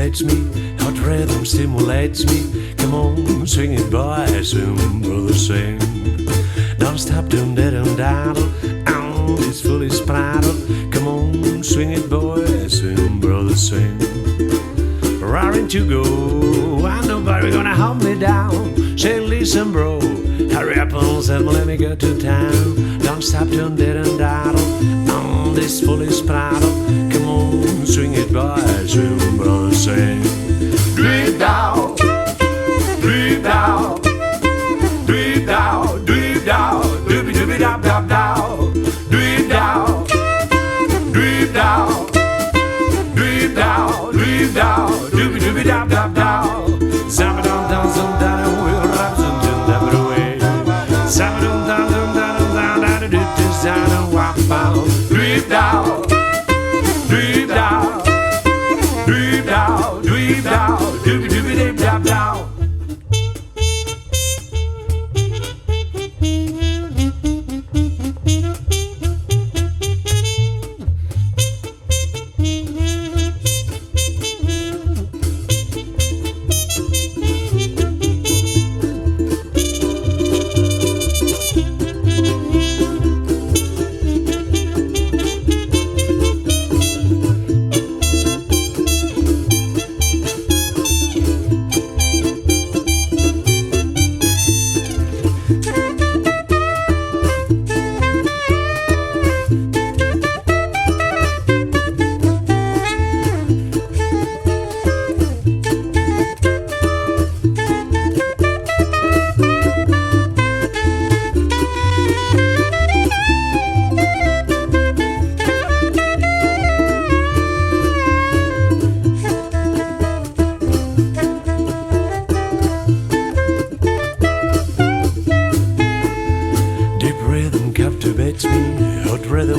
captivates me, hot rhythm stimulates me. Come on, swing it, boy, swing, brother, swing. Don't stop, don't daddle, oh, it's fully spraddle. Come on, swing it, boy, swing, brother, swing. Raring to go, ain't nobody gonna hold me down. Say, listen, bro, hurry up and let me go to town. Don't stop, don't daddle, oh, this fully spraddle. Come on, swing it, boy, swing, brother, swing. Drip down, drip down, drip down, drip down, doobie doobie dop dop down, drip down, drip down, drip down, drip down, doobie doobie dop dop down. Zabadum dum dum dum, we'll rap some dum dum away. Zabadum dum dum dum dum dum dum dum dum wap down, drip down, drip down, drip down, drip down, doobie doobie dip dop down.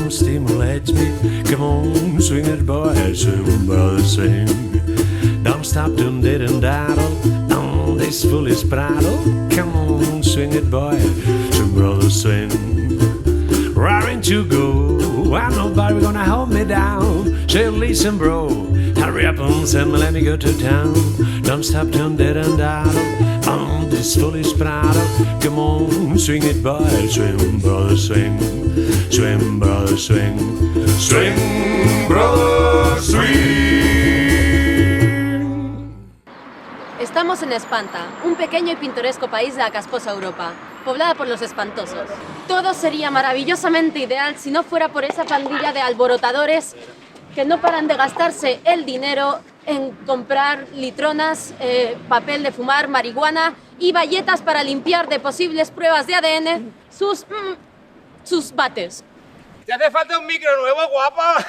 Stimulates me. Come on, swing it, boy, swing, brother, swing. Don't stop, don't daddle, on this foolish prattle. Come on, swing it, boy, swing, brother, swing. Raring to go, ain't nobody gonna hold me down. Say, listen, bro, hurry up and let me go to town. Don't stop, don't daddle, on this foolish prattle. Come on, swing it, boy, swing, brother, swing. Swing, brother, swing. Swing, brother, swing. Estamos en Espanta, un pequeño y pintoresco país de la casposa Europa, poblada por los espantosos. Todo sería maravillosamente ideal si no fuera por esa pandilla de alborotadores que no paran de gastarse el dinero en comprar litronas, papel de fumar, marihuana y bayetas para limpiar de posibles pruebas de ADN sus bates. ¿Te hace falta un micro nuevo, guapa?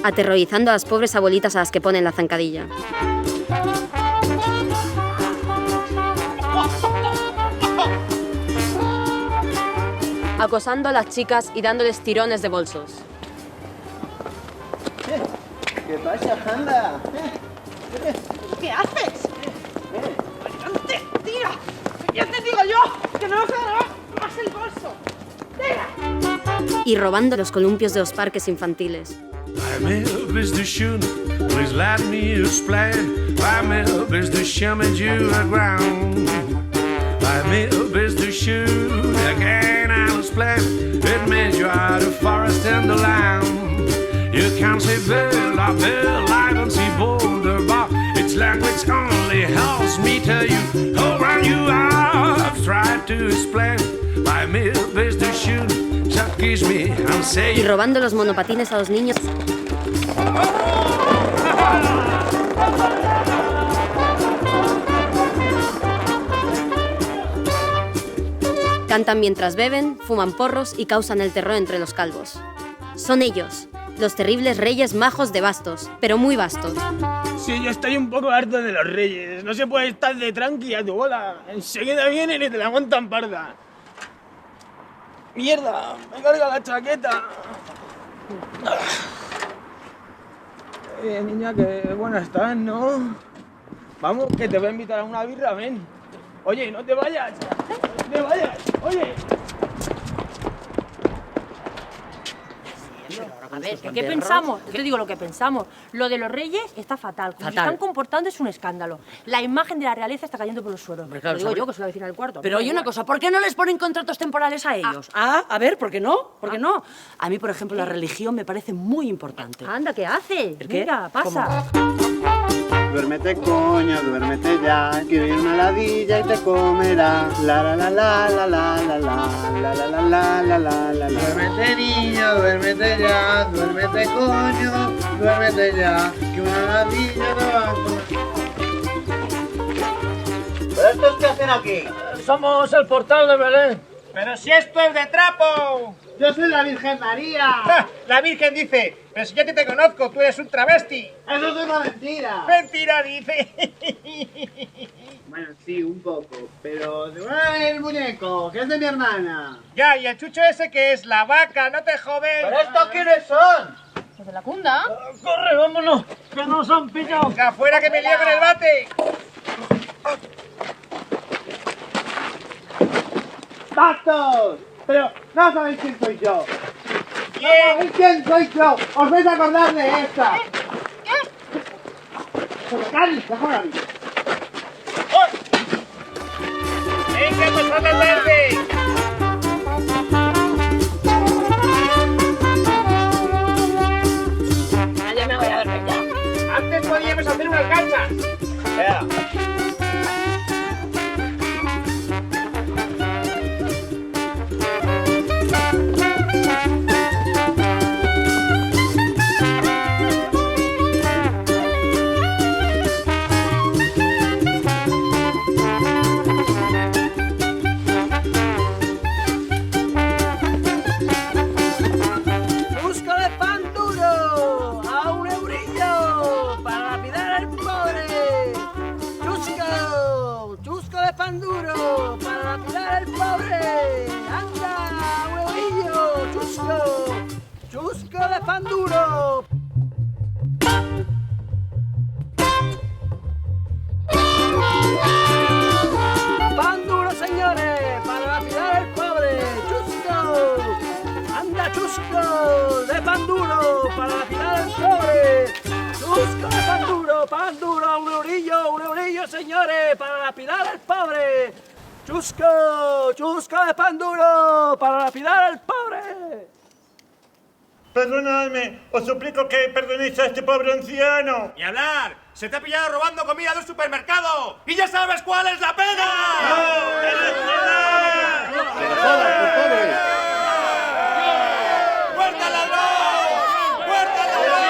Aterrorizando a las pobres abuelitas a las que ponen la zancadilla. Acosando a las chicas y dándoles tirones de bolsos. ¿Qué pasa, Janda? ¿Qué haces? ¡Adelante! ¡Tira! ¡Ya te digo yo que no nos quedará más el bolso! ¡Tira! Y robando los columpios de los parques infantiles. I'm up is the shoe, please let me explain. I'm up is the shimmy you ground. I'm up is the shoe, again I'll explain. It means you are the forest and the land. You can't say Bill, I don't see boulder, but it's language only helps me tell you how wrong you are. I've tried to explain. I'm up is the shoe, so kiss me and say. Y robando los monopatines a los niños. Cantan mientras beben, fuman porros y causan el terror entre los calvos. Son ellos, los terribles reyes majos de bastos, pero muy bastos. Sí, yo estoy un poco harto de los reyes. No se puede estar de tranqui a tu bola. Enseguida vienen y te la montan parda. ¡Mierda! ¡Me carga la chaqueta! Niña, qué buena estás, ¿no? Vamos, que te voy a invitar a una birra, ven. Oye, no te vayas. No te vayas, oye. A ver, ¿qué pensamos? Yo te digo lo que pensamos. Lo de los reyes está fatal. Como se están comportando es un escándalo. La imagen de la realeza está cayendo por los suelos. Claro, lo digo yo, que soy la vecina del cuarto. Pero oye una cosa, ¿por qué no les ponen contratos temporales a ellos? A ver, ¿por qué no? ¿Por qué no? A mí, por ejemplo, la religión me parece muy importante. Anda, ¿qué hace? ¿El qué? Mira, pasa. Duérmete, coño, duérmete ya, que viene una ladilla y te comerá. La la la la la la la la la la la la la la la. Duérmete, niño, duérmete ya, duérmete, coño, duérmete ya, que una ladilla te va a comer. ¿Pero estos qué hacen aquí? Somos el portal de Belén. ¡Pero si esto es de trapo! Yo soy la Virgen María. La Virgen dice, pero si yo te conozco, tú eres un travesti. Eso es una mentira. Mentira, dice. Bueno, sí, un poco, pero devuelve el muñeco, que es de mi hermana. Ya, y el chucho ese que es la vaca, no te jodes. ¿Pero estos quiénes son? ¿Los de la cunda? ¡Corre, vámonos! ¡Que nos han pillado! Venga, afuera que me lío con el bate. ¡Bastos! Pero no sabéis quién soy yo. ¿Quién? No sabéis quién soy yo. Os vais a acordar de esta. Pero Cari, déjame a mí. ¡Venga, pasad la tarde! Ya me voy a dormir ya. Antes podíamos hacer unas canchas. ¡Chusco de pan duro! ¡A un eurillo! ¡Para lapidar al pobre! ¡Chusco! ¡Chusco de pan duro! ¡Para lapidar al pobre! ¡Anda! ¡Un eurillo! ¡Chusco! ¡Chusco de pan duro! ¡Pan duro, señores! ¡Para lapidar al pobre! ¡Chusco! ¡Anda, chusco de pan duro para lapidar al pobre! ¡Chusco de pan duro, un eurillo, señores, para lapidar al pobre! ¡Chusco, chusco de pan duro para lapidar al pobre! Perdonadme, os suplico que perdonéis a este pobre anciano. ¡Y hablar! ¡Se te ha pillado robando comida de un supermercado! ¡Y ya sabes cuál es la pena! ¡Muerta al ladrón! ¡Muerta al ladrón!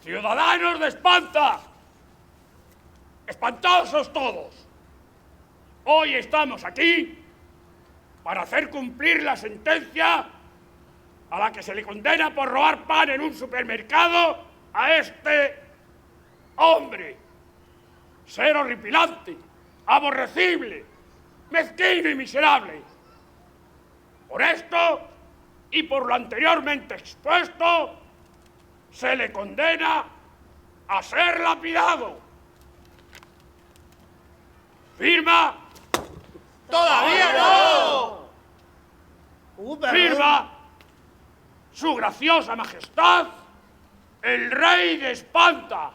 ¡Ciudadanos de Espanta! ¡Espantosos todos! Hoy estamos aquí para hacer cumplir la sentencia a la que se le condena por robar pan en un supermercado a este hombre. Ser horripilante, aborrecible, mezquino y miserable. Por esto y por lo anteriormente expuesto, se le condena a ser lapidado. Firma. ¡Todavía no! Firma su graciosa majestad, el rey de Espanta.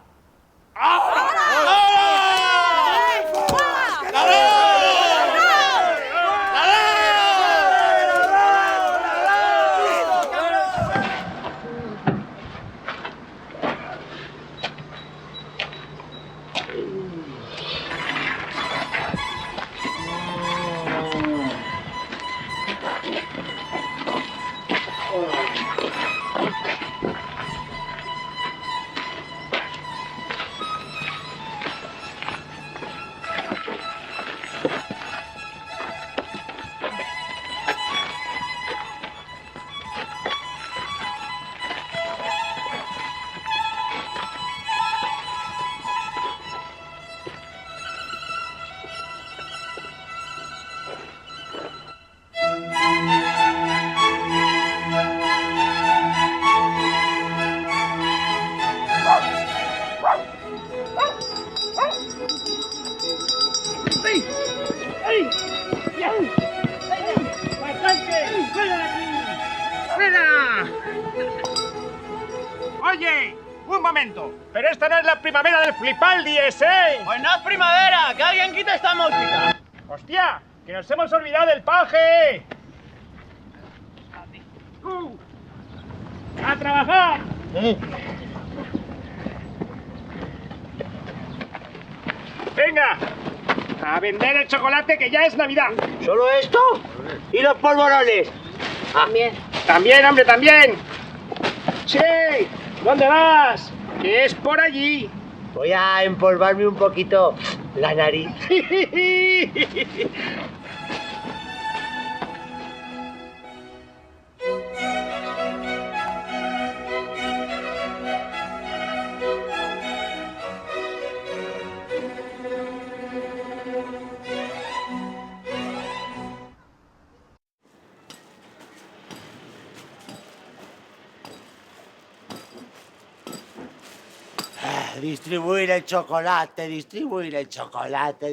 Un momento. Pero esta no es la primavera del Flipaldi ese. Pues no es primavera, que alguien quite esta música. ¡Hostia! ¡Que nos hemos olvidado del paje! ¡A trabajar! ¡Venga! A vender el chocolate que ya es Navidad. ¿Solo esto? ¿Y los polvorones? También. ¡También, hombre, también! ¡Sí! ¿Dónde vas? Que es por allí. Voy a empolvarme un poquito la nariz. Distribuir el chocolate, distribuir el chocolate,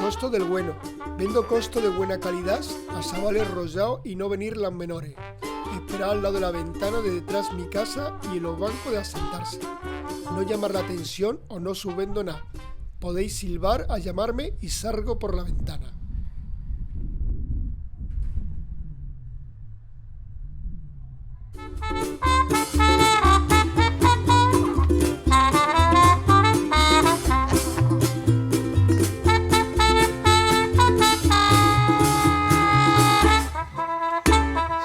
Costo del bueno. Vendo costo de buena calidad a sabales rollados y no venir las menores. Esperar al lado de la ventana de detrás mi casa y en los bancos de asentarse. No llamar la atención o no subvendo nada. Podéis silbar a llamarme y salgo por la ventana.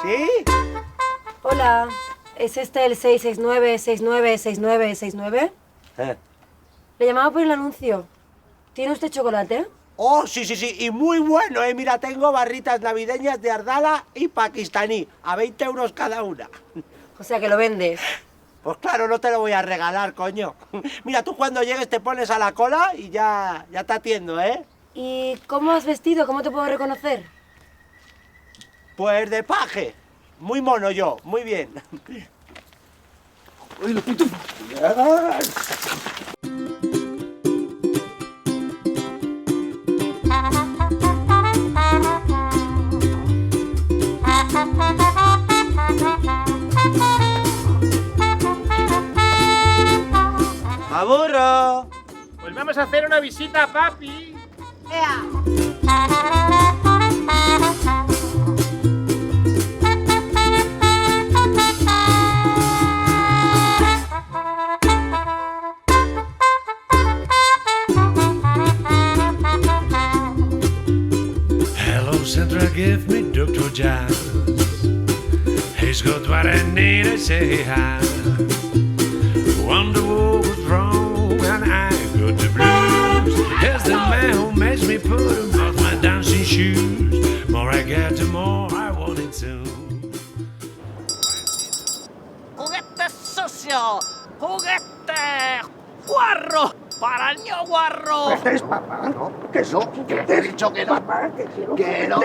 ¿Sí? Hola, ¿es este el 669-696969? Le llamaba por el anuncio. ¿Tiene usted chocolate? Oh, sí, y muy bueno, Mira, tengo barritas navideñas de Ardala y pakistaní, a 20 euros cada una. O sea que lo vendes. Pues claro, no te lo voy a regalar, coño. Mira, tú cuando llegues te pones a la cola y ya te atiendo, ¿eh? ¿Y cómo has vestido? ¿Cómo te puedo reconocer? Pues de paje. Muy mono yo, muy bien. ¡Uy, lo pitufo! ¡Aburro! Pues vamos a hacer una visita a papi. Hello, Sandra, give me Dr. Jazz. He's got what I need, I say hi. Wonder what was wrong and I got the blues. Here's the man who makes me put on my dancing shoes. More I get, the more I want it to. ¡Juguete sucio! ¡Juguete guarro! ¡Para el niño guarro! ¿Es papá, no? ¿Que eso? ¿Que te he dicho que no? ¿Que no?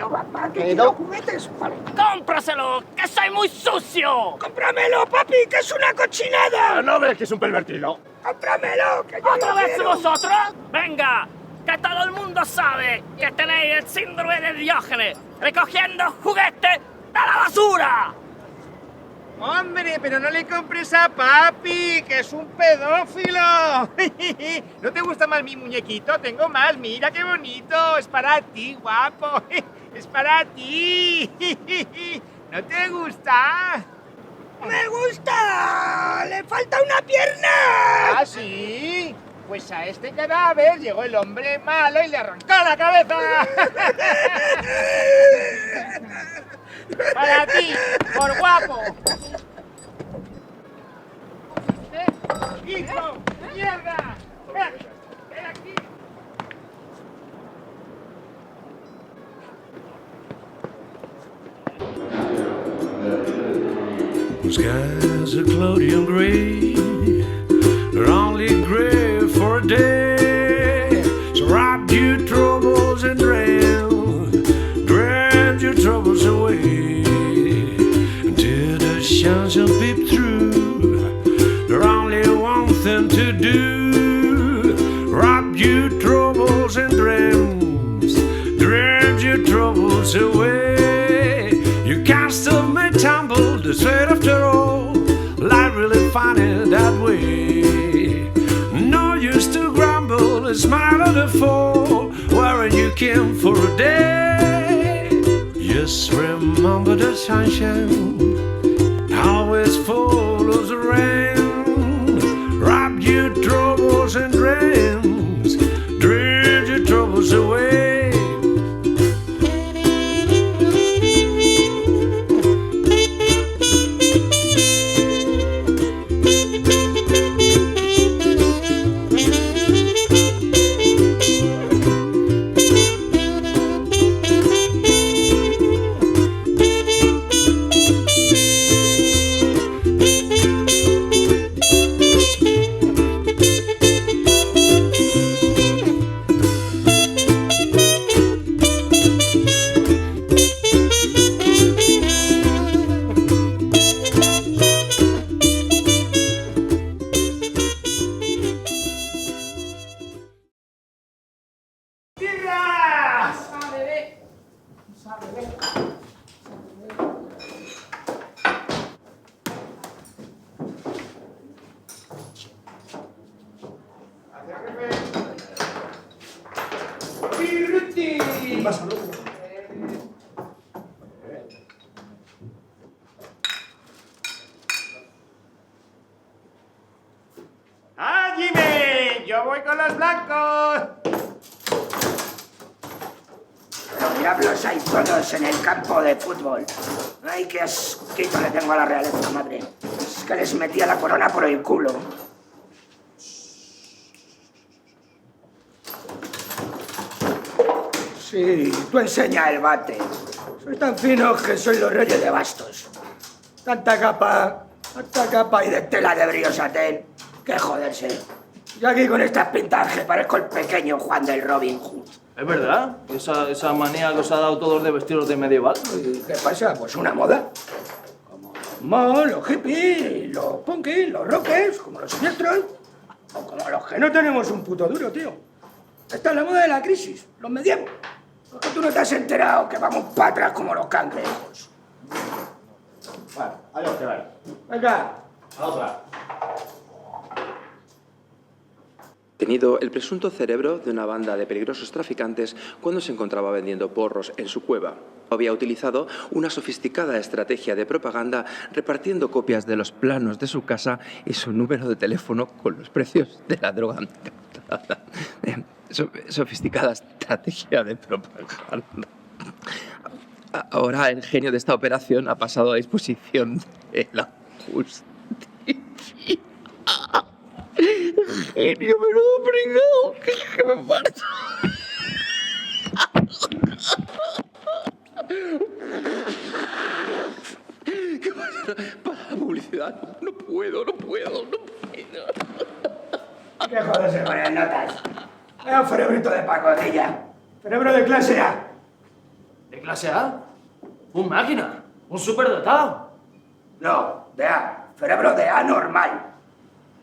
Papá, que no juguetes. ¡Cómpraselo! ¡Que soy muy sucio! ¡Cómpramelo, papi, que es una cochinada! ¿No ves que es un pervertido? ¡Cómpramelo, que yo ¿Otra lo vez quiero! vosotros? ¡Venga! ¡Que todo el mundo sabe que tenéis el síndrome de Diógenes recogiendo juguetes de la basura! ¡Hombre, pero no le compres a papi, que es un pedófilo! ¿No te gusta más mi muñequito? Tengo más, mira qué bonito. Es para ti, guapo. Es para ti. ¿No te gusta? ¡Me gusta! ¡Le falta una pierna! ¿Ah, sí? Pues a este cadáver llegó el hombre malo y le arrancó la cabeza. Para ti, por guapo. ¡Hijo! mierda! ¡Ven aquí! The skies are cloudy and gray. They're only gray for a day. So rob your troubles and drown your troubles away. Until the sun shall peep through. There's only one thing to do. Rob your troubles and drown your troubles away. You can't stop me tumble the sweat after all. Life really funny that way. No use to grumble, it's smile at the fall. Where you came for a day. Just remember the sunshine always follows the rain. Rob your troubles and dreams, dream your troubles away. ¡Ah, Jimmy! ¡Yo voy con los blancos! Los diablos hay todos en el campo de fútbol. Ay, qué asquito le tengo a la realeza, madre. Es que les metía la corona por el culo. Sí, tú enseña el bate. Sois tan finos que sois los reyes de bastos. Tanta capa y de tela de briosatel. Que joderse. Yo aquí con estas pintas que parezco el pequeño Juan del Robin Hood. ¿Es verdad? ¿Esa manía que os ha dado todos de vestidos de medieval? ¿Qué pasa? Pues una moda. Como los hippies, los punkis, los rockers, como los siniestros, o como los que no tenemos un puto duro, tío. Esta es la moda de la crisis, los medievos. Porque tú no te has enterado que vamos para atrás como los cangrejos. Bueno, adiós, que vale. Venga. A otra. Detenido el presunto cerebro de una banda de peligrosos traficantes cuando se encontraba vendiendo porros en su cueva. Había utilizado una sofisticada estrategia de propaganda repartiendo copias de los planos de su casa y su número de teléfono con los precios de la droga. Sofisticada estrategia de propaganda. Ahora el genio de esta operación ha pasado a disposición de la justicia. Genio, menudo pringao, que me parto. ¿Qué pasa? Para la publicidad. No puedo. ¿Qué joderse con las notas? Es un cerebrito de pacotilla. Cerebro de clase A. ¿De clase A? ¿Un máquina? ¿Un superdotado? No, de A. Cerebro de A normal.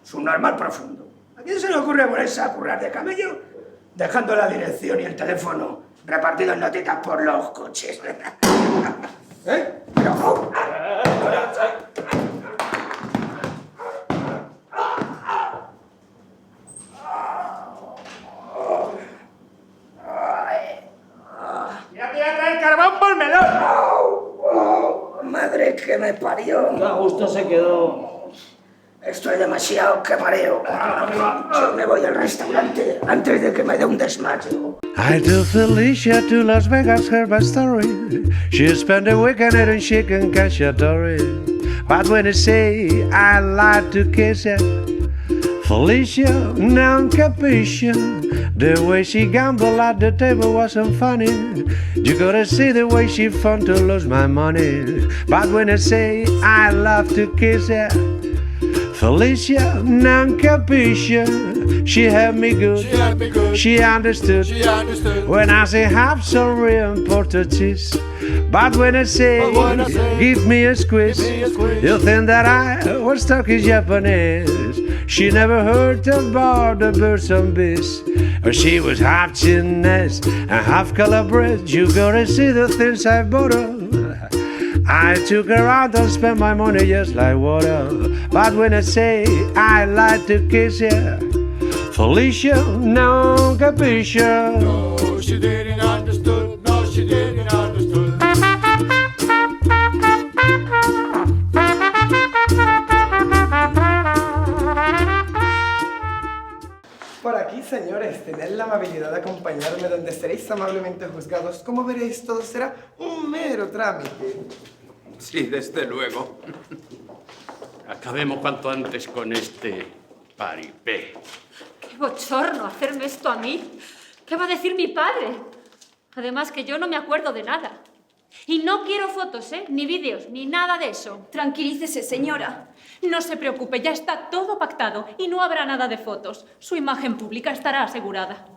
Subnormal profundo. ¿A quién se le ocurre ponerse a currar de camello dejando la dirección y el teléfono repartidos en notitas por los coches? ¿Eh? Pero... ¡Ya te voy a traer carbón por melón! Madre que me parió. Qué a gusto se quedó. Esto es demasiado que mareo. Yo me voy al restaurante antes de que me dé un desmayo. I took Felicia to Las Vegas, heard my story. She spent a weekend eating chicken cacciatore. But when they say I lied to kiss her, Felicia non capisce the way she gambled at the table wasn't funny. You gotta see the way she fun to lose my money. But when I say I love to kiss her, Felicia non capisce. She had me good. She understood. When I say have some real important cheese. But when I say give me a squeeze, you think that I was talking Japanese. She never heard about the birds and bees. She was half Chinese and half calabrese. You gotta see the things I bought her. I took her out and spent my money just like water. But when I say I like to kiss her, Felicia non capisce. No, she didn't understood. No, she didn't understood. Por aquí, señores, tened la amabilidad de acompañarme donde seréis amablemente juzgados. Como veréis, todo será un mero trámite. Sí, desde luego. Acabemos cuanto antes con este paripé. ¡Qué bochorno hacerme esto a mí! ¿Qué va a decir mi padre? Además que yo no me acuerdo de nada. Y no quiero fotos, ni vídeos, ni nada de eso. Tranquilícese, señora. No se preocupe, ya está todo pactado y no habrá nada de fotos. Su imagen pública estará asegurada.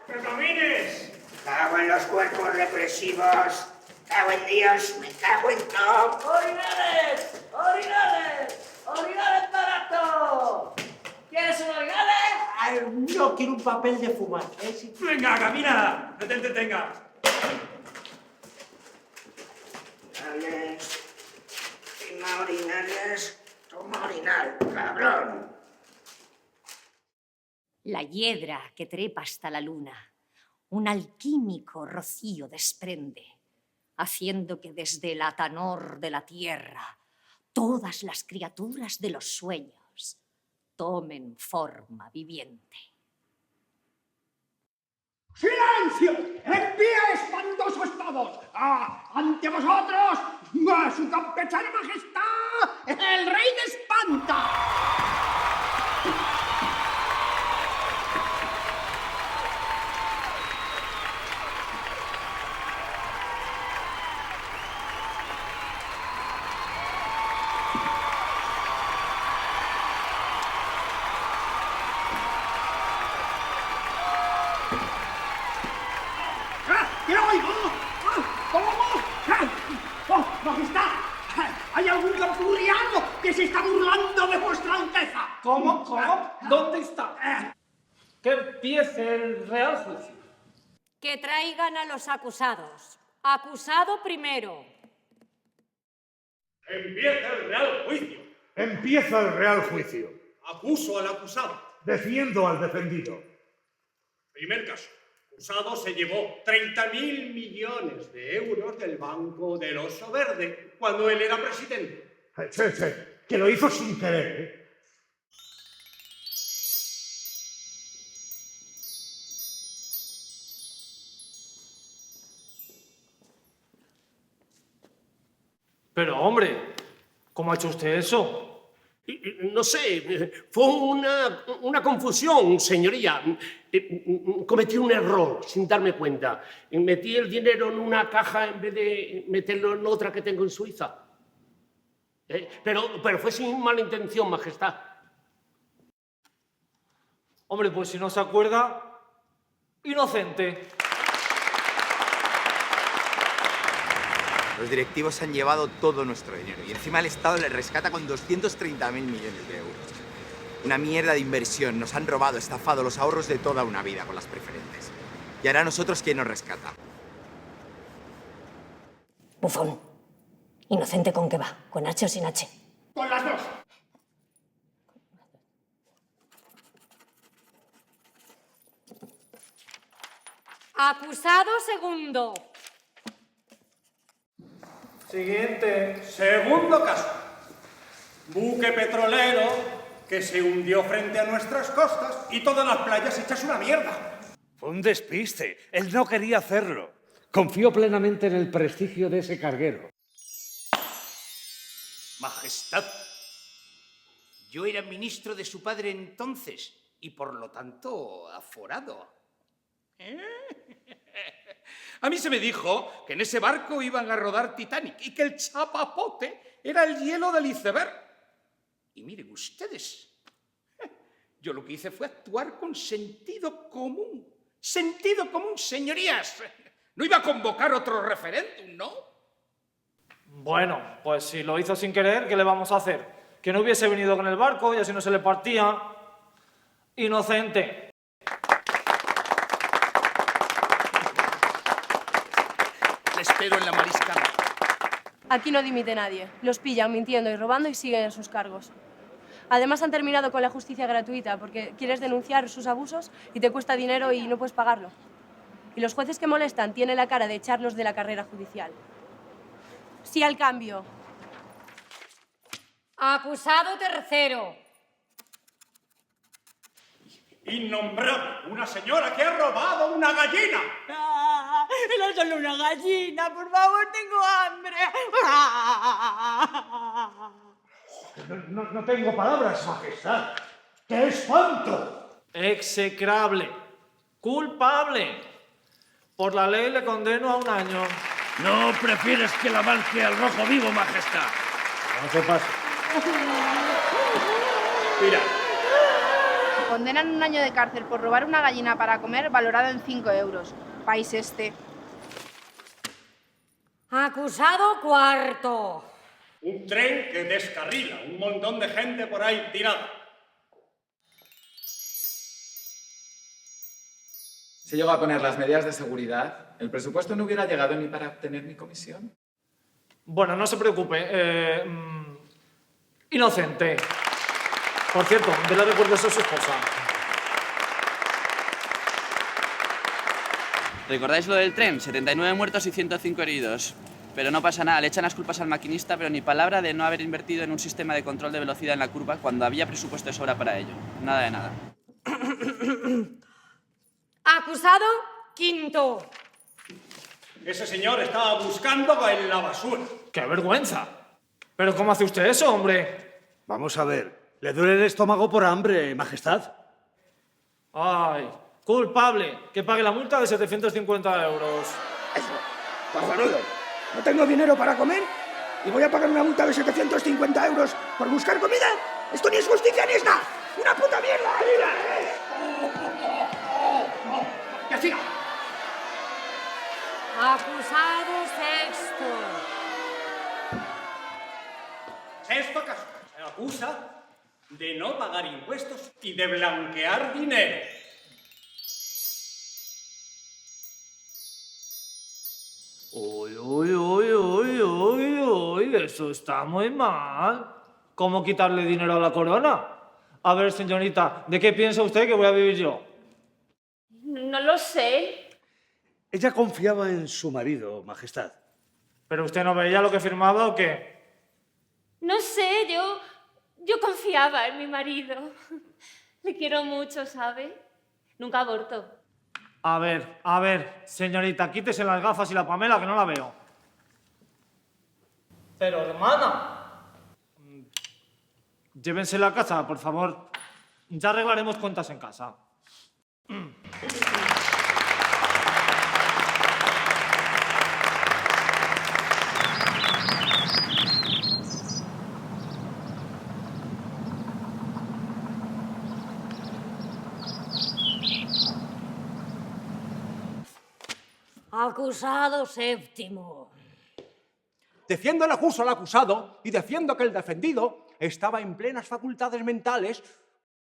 ¡Pergamines! ¡Cago en los cuerpos represivos! ¡Cago en Dios! ¡Me cago en todo! ¡Orinales! ¡Orinales! ¡Orinales barato! ¿Quieres un orinales? Ay, yo quiero un papel de fumar. Venga, camina, no te entretengas. Orinales. Toma orinales. Toma orinal, cabrón. La hiedra que trepa hasta la luna, un alquímico rocío desprende, haciendo que desde el atanor de la tierra todas las criaturas de los sueños tomen forma viviente. ¡Silencio! ¡En pie, espantosos todos! ¡Ante vosotros, su campechana majestad, el rey de Espanta! ¡Que lo oigo! ¿Cómo? ¡Oh, majestad! ¡Hay algún campuriano que se está burlando de vuestra alteza! ¿Cómo? ¿Dónde está? Que empiece el real juicio. Que traigan a los acusados. Acusado primero. Empieza el real juicio. Empieza el real juicio. Acuso al acusado. Defiendo al defendido. Primer caso. El acusado se llevó 30.000 millones de euros del Banco del Oso Verde cuando él era presidente. Che, que lo hizo sin querer, ¿eh? Pero, hombre, ¿cómo ha hecho usted eso? No sé, fue una confusión, señoría. Cometí un error sin darme cuenta. Metí el dinero en una caja en vez de meterlo en otra que tengo en Suiza. Pero fue sin mala intención, majestad. Hombre, pues si no se acuerda, inocente. Los directivos han llevado todo nuestro dinero y encima el Estado les rescata con 230.000 millones de euros. Una mierda de inversión. Nos han robado, estafado los ahorros de toda una vida con las preferentes. Y ahora nosotros, ¿quién nos rescata? Bufón. ¿Inocente con qué va? ¿Con H o sin H? Con las dos. Acusado segundo. Siguiente. Segundo caso. Buque petrolero que se hundió frente a nuestras costas y todas las playas hechas una mierda. Fue un despiste. Él no quería hacerlo. Confío plenamente en el prestigio de ese carguero. Majestad, yo era ministro de su padre entonces y por lo tanto aforado. A mí se me dijo que en ese barco iban a rodar Titanic y que el chapapote era el hielo del iceberg. Y miren ustedes, yo lo que hice fue actuar con sentido común. Sentido común, señorías. No iba a convocar otro referéndum, ¿no? Bueno, pues si lo hizo sin querer, ¿qué le vamos a hacer? Que no hubiese venido con el barco y así no se le partía. Inocente. Le espero en la mariscada. Aquí no dimite nadie. Los pillan mintiendo y robando y siguen en sus cargos. Además han terminado con la justicia gratuita porque quieres denunciar sus abusos y te cuesta dinero y no puedes pagarlo. Y los jueces que molestan tienen la cara de echarlos de la carrera judicial. Sí al cambio. Acusado tercero. Innombrable, una señora que ha robado una gallina. No solo una gallina, por favor, tengo hambre. No tengo palabras, Majestad. ¡Qué espanto! Execrable. Culpable. Por la ley le condeno a 1 año. ¿No prefieres que la marque al rojo vivo, Majestad? No se pase. Mira. Condenan 1 año de cárcel por robar una gallina para comer valorado en 5 euros. País este. Acusado cuarto. Un tren que descarrila, un montón de gente por ahí tirada. Si llego a poner las medidas de seguridad, ¿el presupuesto no hubiera llegado ni para obtener mi comisión? Bueno, no se preocupe. Inocente. Por cierto, dele recuerdos a su esposa. ¿Recordáis lo del tren? 79 muertos y 105 heridos. Pero no pasa nada, le echan las culpas al maquinista, pero ni palabra de no haber invertido en un sistema de control de velocidad en la curva cuando había presupuesto de sobra para ello. Nada de nada. Acusado quinto. Ese señor estaba buscando en la basura. ¡Qué vergüenza! ¿Pero cómo hace usted eso, hombre? Vamos a ver. ¿Le duele el estómago por hambre, Majestad? ¡Ay! Culpable. Que pague la multa de 750 euros. Eso, cojonudo. No tengo dinero para comer y voy a pagar una multa de 750 euros por buscar comida. Esto ni es justicia ni es nada. ¡Una puta mierda! ¡Que siga! Acusado sexto. Sexto caso. Se acusa de no pagar impuestos y de blanquear dinero. Uy, uy, uy, uy, uy, uy, eso está muy mal. ¿Cómo quitarle dinero a la corona? A ver, señorita, ¿de qué piensa usted que voy a vivir yo? No lo sé. Ella confiaba en su marido, Majestad. ¿Pero usted no veía lo que firmaba o qué? No sé, yo confiaba en mi marido. Le quiero mucho, ¿sabe? Nunca abortó. A ver, señorita, quítese las gafas y la Pamela, que no la veo. Pero, hermana, llévensela a casa, por favor. Ya arreglaremos cuentas en casa. Acusado séptimo. Defiendo el acuso al acusado y defiendo que el defendido estaba en plenas facultades mentales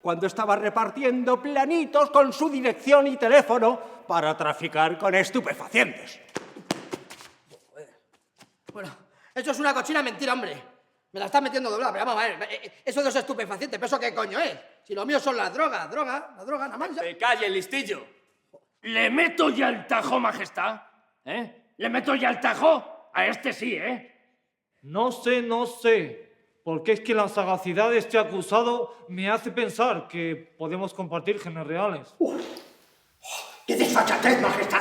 cuando estaba repartiendo planitos con su dirección y teléfono para traficar con estupefacientes. Bueno, eso es una cochina mentira, hombre. Me la estás metiendo doblada, pero vamos a ver. Eso de los estupefacientes, ¿pero eso qué coño es? Si lo mío son la droga, nada más. ¡Se calle, listillo! ¿Le meto ya el tajo, Majestad? ¿Le meto ya el tajo? A este sí, ¿eh? No sé. Porque es que la sagacidad de este acusado me hace pensar que podemos compartir genes reales. ¡Qué desfachatez, Majestad!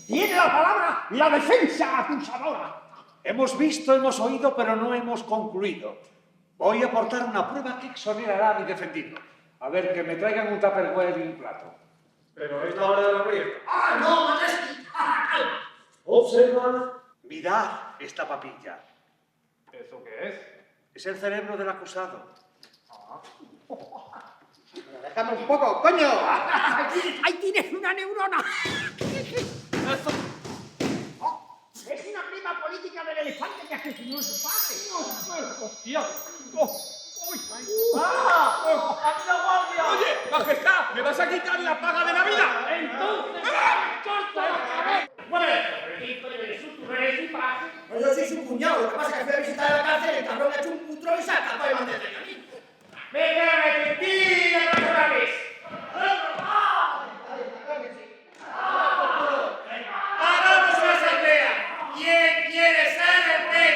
Tiene la palabra la defensa acusadora. Hemos visto, hemos oído, pero no hemos concluido. Voy a aportar una pruba que exonerará a mi defendido. A ver, que me traigan un tupperware y un plato. Pero es la hora de la merienda. ¡Ah, no, Matesti! ¡Calma! Observa, mirad esta papilla. ¿Eso qué es? Es el cerebro del acusado. Déjame un poco, coño. ¡Ahí tienes una neurona! Es una prima política del elefante que asesinó a su padre. ¡Hostia! Oye, majestad, ¿me vas a quitar la paga de Navidad? Entonces, corta la cabeza. Bueno, Yo soy su cuñado, lo que pasa es que fui a visitar a la cárcel, el cabrón me ha hecho un putrón y se ha escapado de mantener a mí. ¡Venga, Valentín, otra vez! ¡Hagamos una asamblea! ¿Quién quiere ser el rey?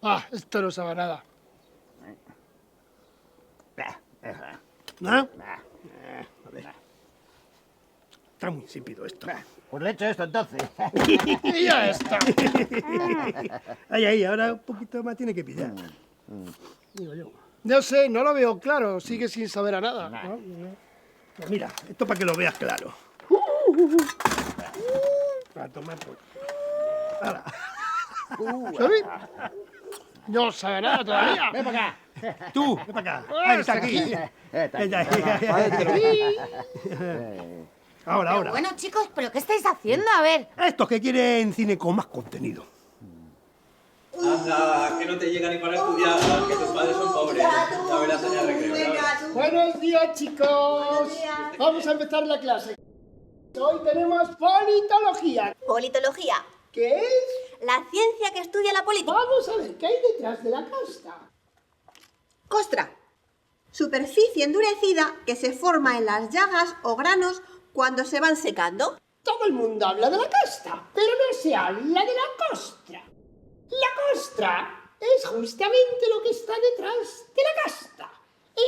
Ah, esto no sabe nada. ¿No? Está muy insípido esto. Pues le echo esto entonces. Y ya está. Ahí, ahora un poquito más tiene que pillar. Digo yo. No sé, no lo veo claro. Sigue sin saber a nada. ¿No? Pues mira, esto para que lo veas claro. Para tomar por... ¡Hala! ¿Sabes? No sabe nada todavía. Ven para acá. Tú, ven para acá. Ahí está aquí. Ahora. Bueno, chicos, ¿pero qué estáis haciendo? A ver. Estos que quieren cine con más contenido. Anda, que no te llega ni para estudiar, que tus padres son pobres. Ya verás en el recreo. Buenos días, chicos. Vamos a empezar la clase. Hoy tenemos politología. ¿Politología? ¿Qué es? La ciencia que estudia la política. Vamos a ver, ¿qué hay detrás de la casta? Costra. Superficie endurecida que se forma en las llagas o granos cuando se van secando. Todo el mundo habla de la casta, pero no se habla de la costra. La costra es justamente lo que está detrás de la casta.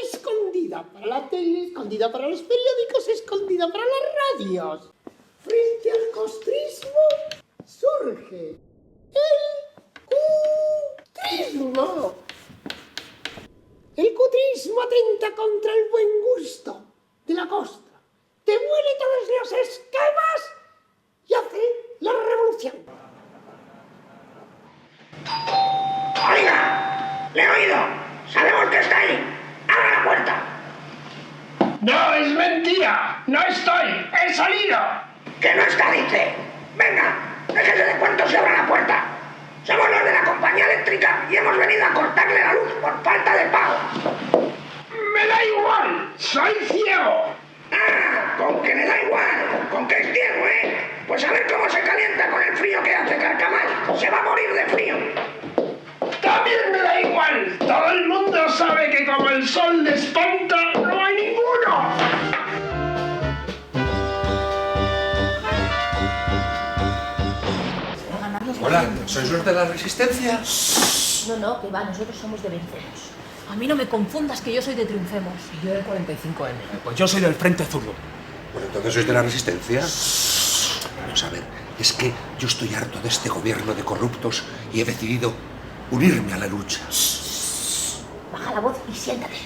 Escondida para la tele, escondida para los periódicos, escondida para las radios. Frente al costrismo surge el cutrismo. El cutrismo atenta contra el buen gusto de la costra. Demuele todos los esquemas y hace la revolución. ¡Oiga! ¡Le he oído! ¡Sabemos que está ahí! ¡Abra la puerta! ¡No, es mentira! ¡No estoy! ¡He salido! Que no está, dice. Venga, déjese de cuentos y abra la puerta. Somos los de la compañía eléctrica y hemos venido a cortarle la luz por falta de pago. Me da igual, soy ciego. Ah, con que le da igual, con que es ciego, ¿eh? Pues a ver cómo se calienta con el frío que hace Carcamal. Se va a morir de frío. También me da igual. Todo el mundo sabe que como el sol le espanta, no hay ninguno. Hola, ¿sois los de la Resistencia? No, que va, nosotros somos de Vencemos. A mí no me confundas que yo soy de Triunfemos. Y yo del 45N. Pues yo soy del Frente Zurdo. Bueno, entonces sois de la Resistencia. Vamos a ver, es que yo estoy harto de este gobierno de corruptos y he decidido unirme a la lucha. Baja la voz y siéntate.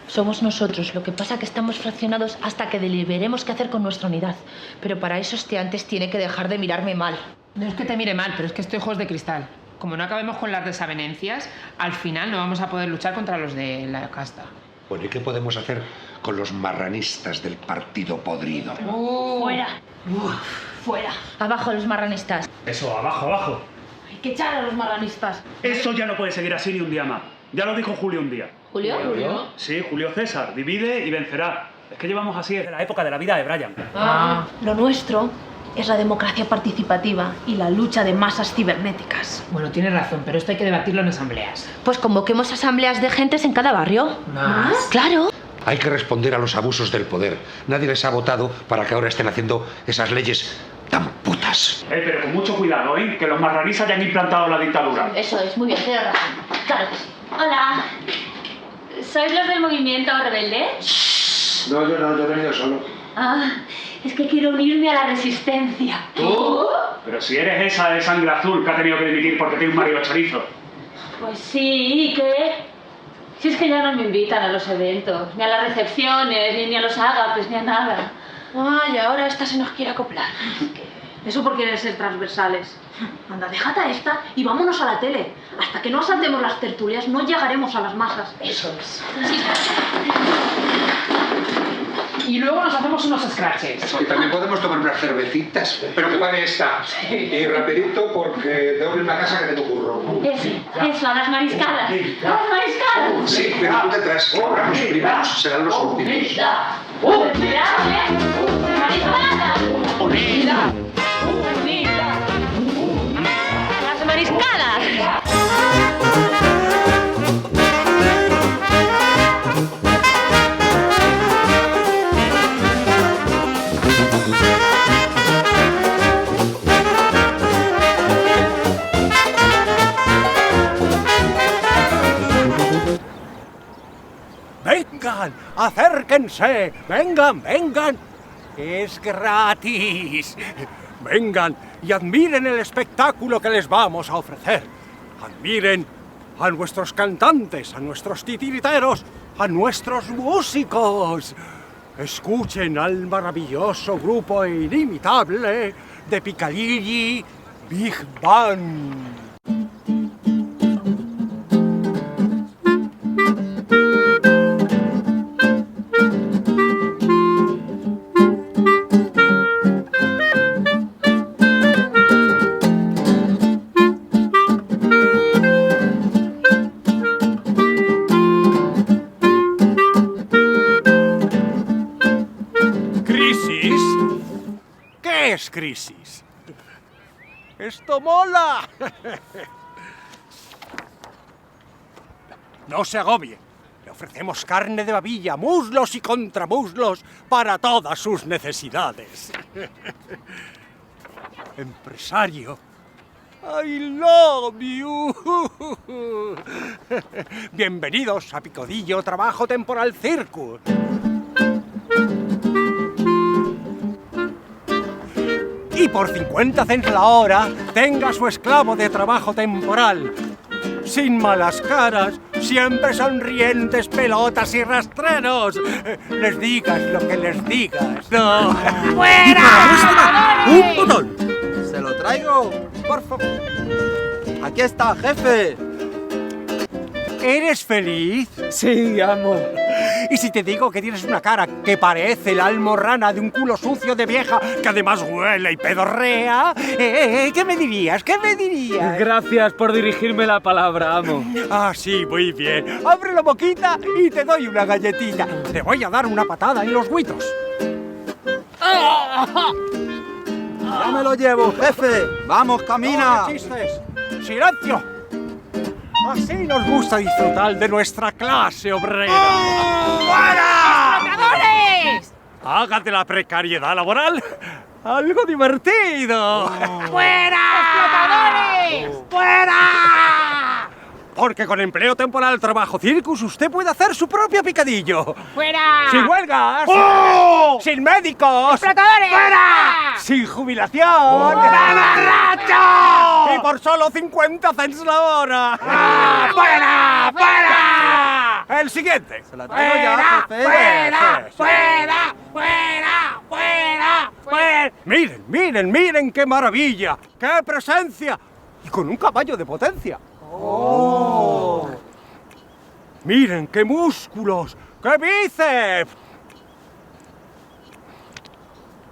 Somos nosotros, lo que pasa que estamos fraccionados hasta que deliberemos qué hacer con nuestra unidad. Pero para eso antes tiene que dejar de mirarme mal. No es que te mire mal, pero es que estoy ojos de cristal. Como no acabemos con las desavenencias, al final no vamos a poder luchar contra los de la casta. Bueno, ¿y qué podemos hacer con los marranistas del partido podrido? Fuera. Fuera. Abajo los marranistas. Eso, abajo, abajo. Hay que echar a los marranistas. Eso ya no puede seguir así ni un día más. Ya lo dijo Julio un día. ¿Julio? ¿Julio? Sí, Julio César. Divide y vencerá. Es que llevamos así desde la época de la vida de Brian. Lo nuestro es la democracia participativa y la lucha de masas cibernéticas. Bueno, tienes razón, pero esto hay que debatirlo en asambleas. Pues convoquemos asambleas de gentes en cada barrio. ¿Más? Claro. Hay que responder a los abusos del poder. Nadie les ha votado para que ahora estén haciendo esas leyes tan putas. Pero con mucho cuidado, ¿eh? Que los marranistas ya han implantado la dictadura. Eso es, muy bien, tienes razón. Claro que sí. Hola. ¿Sois los del movimiento rebelde? No, yo he venido solo. Ah, es que quiero unirme a la resistencia. ¿Tú? Pero si eres esa de sangre azul que ha tenido que dimitir porque tiene un marido chorizo. Pues sí, ¿y qué? Si es que ya no me invitan a los eventos, ni a las recepciones, ni a los ágapes, ni a nada. Ay, ahora esta se nos quiere acoplar. Eso por querer ser transversales. Anda, déjate a esta y vámonos a la tele. Hasta que no asaltemos las tertulias no llegaremos a las masas. Eso es. Y luego nos hacemos unos scratches. Y también podemos tomar unas cervecitas. Pero que pague esta. Sí. Y rapidito porque tengo que ir a una casa que tengo curro. Eso, a las mariscadas. ¡A las mariscadas! Sí, pero tú detrás. Ahora los primeros serán los últimos. ¡Cuidado, ¡Mariscadas! ¡Unida! ¡Unida! ¡Las mariscadas! ¡Vengan! ¡Acérquense! ¡Vengan, vengan! ¡Es gratis! Vengan y admiren el espectáculo que les vamos a ofrecer. Admiren a nuestros cantantes, a nuestros titiriteros, a nuestros músicos. Escuchen al maravilloso grupo inimitable de Piccadilly Big Band. Crisis. ¡Esto mola! No se agobie. Le ofrecemos carne de babilla, muslos y contramuslos para todas sus necesidades. Empresario. I love you. Bienvenidos a Picodillo Trabajo Temporal Circus. Y por 50 cents la hora, tenga su esclavo de trabajo temporal. Sin malas caras, siempre sonrientes, pelotas y rastreros. Les digas lo que les digas. ¡No! ¡Fuera! ¡Un botón! Se lo traigo, por favor. Aquí está, jefe. ¿Eres feliz? Sí, amor. Y si te digo que tienes una cara que parece la almorrana de un culo sucio de vieja, que además huele y pedorrea, ¿qué me dirías? ¿Qué me dirías? Gracias por dirigirme la palabra, amo. Ah, sí, muy bien. Abre la boquita y te doy una galletita. Te voy a dar una patada en los huitos. Ya me lo llevo, jefe. Vamos, camina. No chistes. ¡Silencio! Así nos gusta disfrutar de nuestra clase obrera. ¡Fuera! ¡Explotadores! Hágate la precariedad laboral algo divertido. ¡Fuera! ¡Explotadores! ¡Fuera! Porque con empleo temporal trabajo circus usted puede hacer su propio picadillo. ¡Fuera! ¡Sin huelgas! ¡Oh! ¡Sin médicos! ¡Explotadores! ¡Fuera! ¡Sin jubilación! ¡Mamarracho! ¡Y por solo 50 cents la hora! ¡Fuera! ¡Fuera! El siguiente. Se la ¡Fuera! ya, ¡Fuera! ¡Fuera! ¡Fuera! ¡Fuera! ¡Fuera! Miren, miren, miren qué maravilla. ¡Qué presencia! Y con un caballo de potencia. ¡Oh! Miren qué músculos, qué bíceps.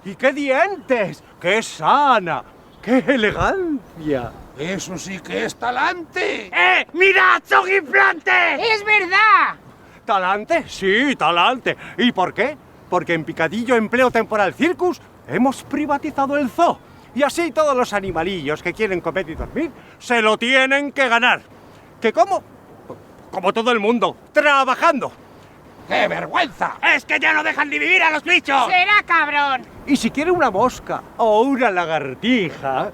Y qué dientes, qué sana, qué elegancia. Eso sí que es talante. ¡Mirad, son implantes! ¡Es verdad! ¿Talante? Sí, talante. ¿Y por qué? Porque en Picadillo Empleo Temporal Circus hemos privatizado el zoo. Y así todos los animalillos que quieren comer y dormir se lo tienen que ganar. ¿Que cómo? Como todo el mundo, trabajando. ¡Qué vergüenza! ¡Es que ya no dejan ni vivir a los bichos! ¡Será cabrón! Y si quiere una mosca o una lagartija,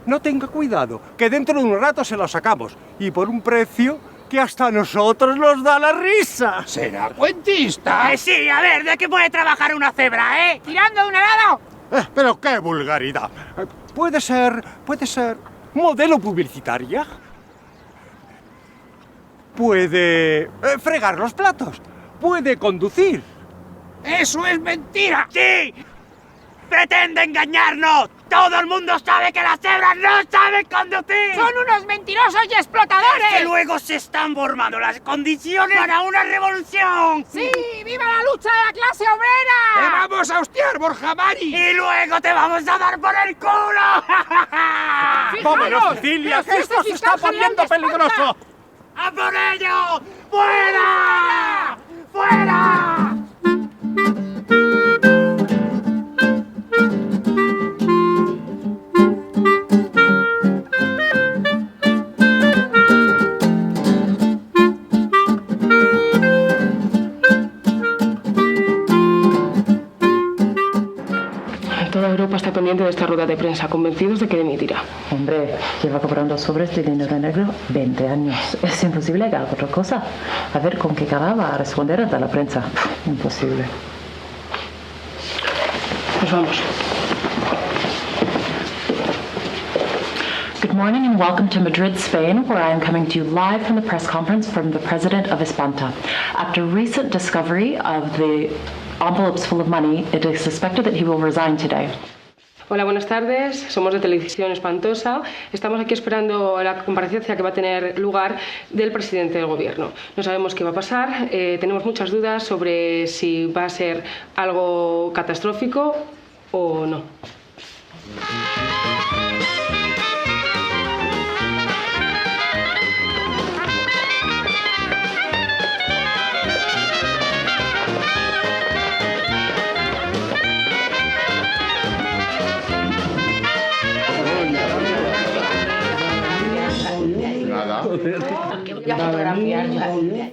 no tenga cuidado, que dentro de un rato se lo sacamos. Y por un precio que hasta a nosotros nos da la risa. ¿Será cuentista? Sí, a ver, ¿de qué puede trabajar una cebra, ¿Tirando un helado? Pero qué vulgaridad. Puede ser modelo publicitaria. Puede fregar los platos. Puede conducir. ¡Eso es mentira! ¡Sí! ¡Pretende engañarnos! ¡Todo el mundo sabe que las cebras no saben conducir! ¡Son unos mentirosos y explotadores! ¡Es que luego se están formando las condiciones para una revolución! ¡Sí! ¡Viva la lucha de la clase obrera! ¡Te vamos a hostiar, Borja Mari! ¡Y luego te vamos a dar por el culo! ¡Vámonos, Cecilia! ¡Que esto se está poniendo peligroso! ¡A por ello! ¡Fuera! ¡Fuera! Toda Europa está pendiente de esta rueda de prensa, convencidos de que dimitirá. Hombre, lleva cobrando sobres de dinero negro 20 años. Es imposible que haga otra cosa. A ver con qué cara va a responder ante la prensa. Imposible. Pues vamos. Good morning and welcome to Madrid, Spain, where I am coming to you live from the press conference from the president of Espanta. After recent discovery of the envelopes full of money, it is suspected that he will resign today. Hola, buenas tardes. Somos de Televisión Espantosa. Estamos aquí esperando la comparecencia que va a tener lugar del presidente del gobierno. No sabemos qué va a pasar. Tenemos muchas dudas sobre si va a ser algo catastrófico o no. Que voy a fotografiar ya.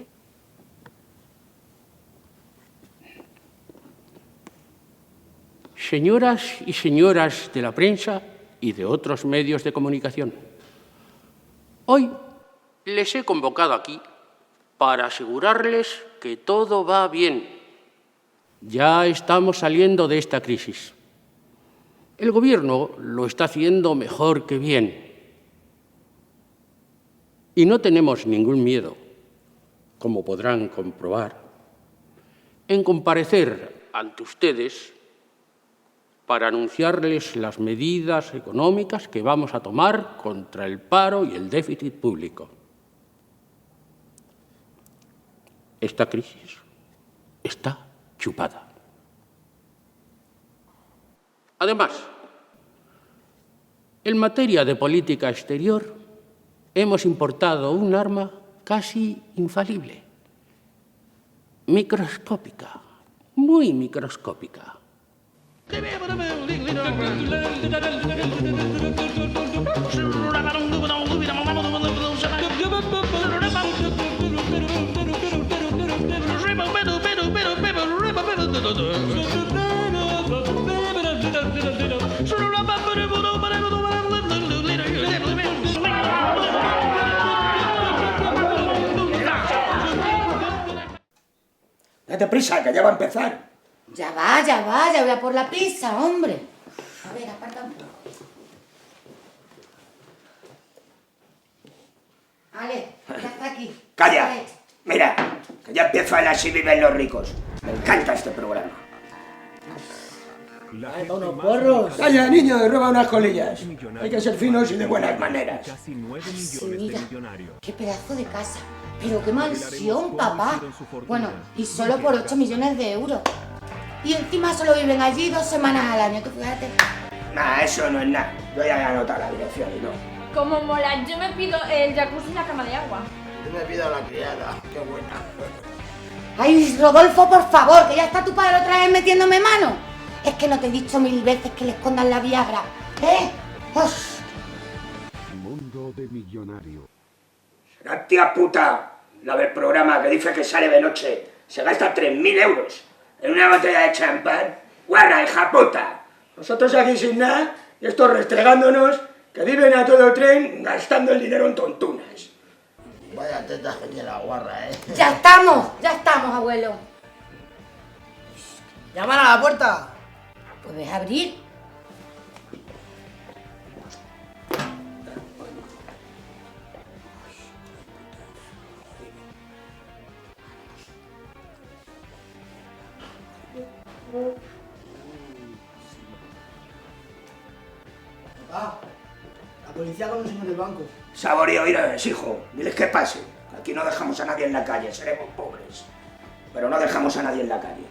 Señoras y señoras de la prensa y de otros medios de comunicación, hoy les he convocado aquí para asegurarles que todo va bien. Ya estamos saliendo de esta crisis. El Gobierno lo está haciendo mejor que bien. Y no tenemos ningún miedo, como podrán comprobar, en comparecer ante ustedes para anunciarles las medidas económicas que vamos a tomar contra el paro y el déficit público. Esta crisis está chupada. Además, en materia de política exterior, hemos importado un arma casi infalible, microscópica, muy microscópica. Date prisa, que ya va a empezar. Ya voy a por la pizza, hombre. A ver, aparta un poco. Vale, ya está aquí. ¡Calla! Vale. Mira, que ya empiezo a ver así viven los ricos. Me encanta este programa. unos porros. ¡Calla, niño! Roba unas colillas. Hay que ser finos y de buenas maneras. Sí, mira, qué pedazo de casa. Pero qué mansión, papá. Bueno, y solo por 8 millones de euros. Y encima solo viven allí 2 semanas al año, tú fíjate. Nah, eso no es nada. Yo ya he anotado la dirección y no. Como mola, yo me pido el jacuzzi y la cama de agua. Yo me pido a la criada. Qué buena. Ay, Rodolfo, por favor, que ya está tu padre otra vez metiéndome mano. Es que no te he dicho 1000 veces que le escondan la Viagra, ¿eh? ¡Uf! Mundo de millonario. La tía puta, la del programa que dice que sale de noche, se gasta 3.000 euros en una botella de champán. ¡Guarra, hija puta! Nosotros aquí sin nada y estos restregándonos que viven a todo tren gastando el dinero en tontunas. Vaya tetas que tiene la guarra, ¿eh? Ya estamos, abuelo. ¡Llaman a la puerta! ¿Puedes abrir? Papá, la policía con un señor del banco. Saborío, iros, hijo. Diles que pase. Aquí no dejamos a nadie en la calle, seremos pobres. Pero no dejamos a nadie en la calle.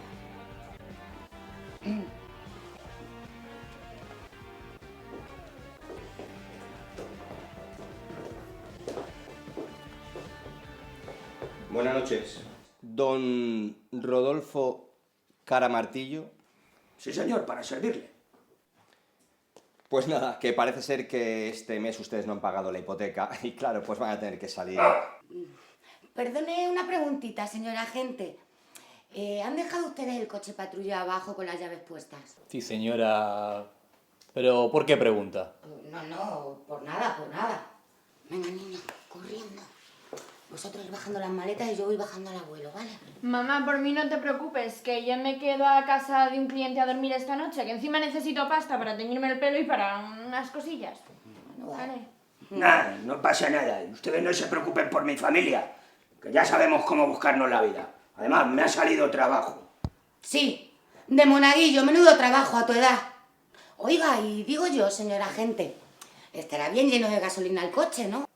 Buenas noches. Don Rodolfo Caramartillo. Sí, señor, para servirle. Pues nada, que parece ser que este mes ustedes no han pagado la hipoteca y claro, pues van a tener que salir. Perdone una preguntita, señora agente. ¿Han dejado ustedes el coche patrulla abajo con las llaves puestas? Sí, señora. Pero, ¿por qué pregunta? No, por nada. Venga, niño, corriendo. Vosotros ir bajando las maletas y yo voy bajando al abuelo, ¿vale? Mamá, por mí no te preocupes, que yo me quedo a casa de un cliente a dormir esta noche, que encima necesito pasta para teñirme el pelo y para unas cosillas. Vale. Nada, no pasa nada. Ustedes no se preocupen por mi familia, que ya sabemos cómo buscarnos la vida. Además, me ha salido trabajo. Sí, de monaguillo, menudo trabajo a tu edad. Oiga, y digo yo, señora agente, estará bien lleno de gasolina el coche, ¿no?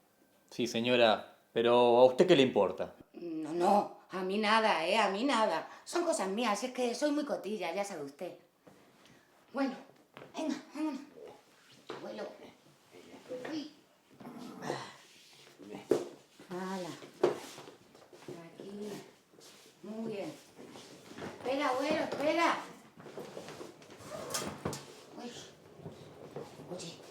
Sí, señora. Pero, ¿a usted qué le importa? No, a mí nada, a mí nada. Son cosas mías, es que soy muy cotilla, ya sabe usted. Bueno, venga, vámonos. Abuelo. Uy. Hala. Aquí. Muy bien. Espera, abuelo, espera. Uy. Oye.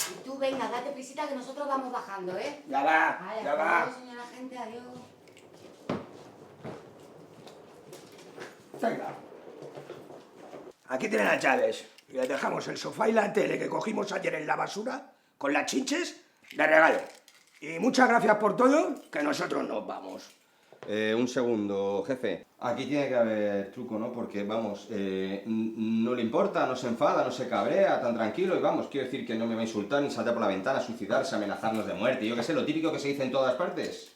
Y tú, venga, date prisita que nosotros vamos bajando, ¿eh? Ya va, Vale, ya va. adiós, señora gente, adiós. Venga. Aquí tienen las llaves. Y les dejamos el sofá y la tele que cogimos ayer en la basura, con las chinches, de regalo. Y muchas gracias por todo, que nosotros nos vamos. Un segundo, jefe. Aquí tiene que haber truco, ¿no? Porque, vamos, no le importa, no se enfada, no se cabrea, tan tranquilo. Y vamos, quiero decir que no me va a insultar, ni saltar por la ventana, suicidarse, amenazarnos de muerte. Yo qué sé, lo típico que se dice en todas partes.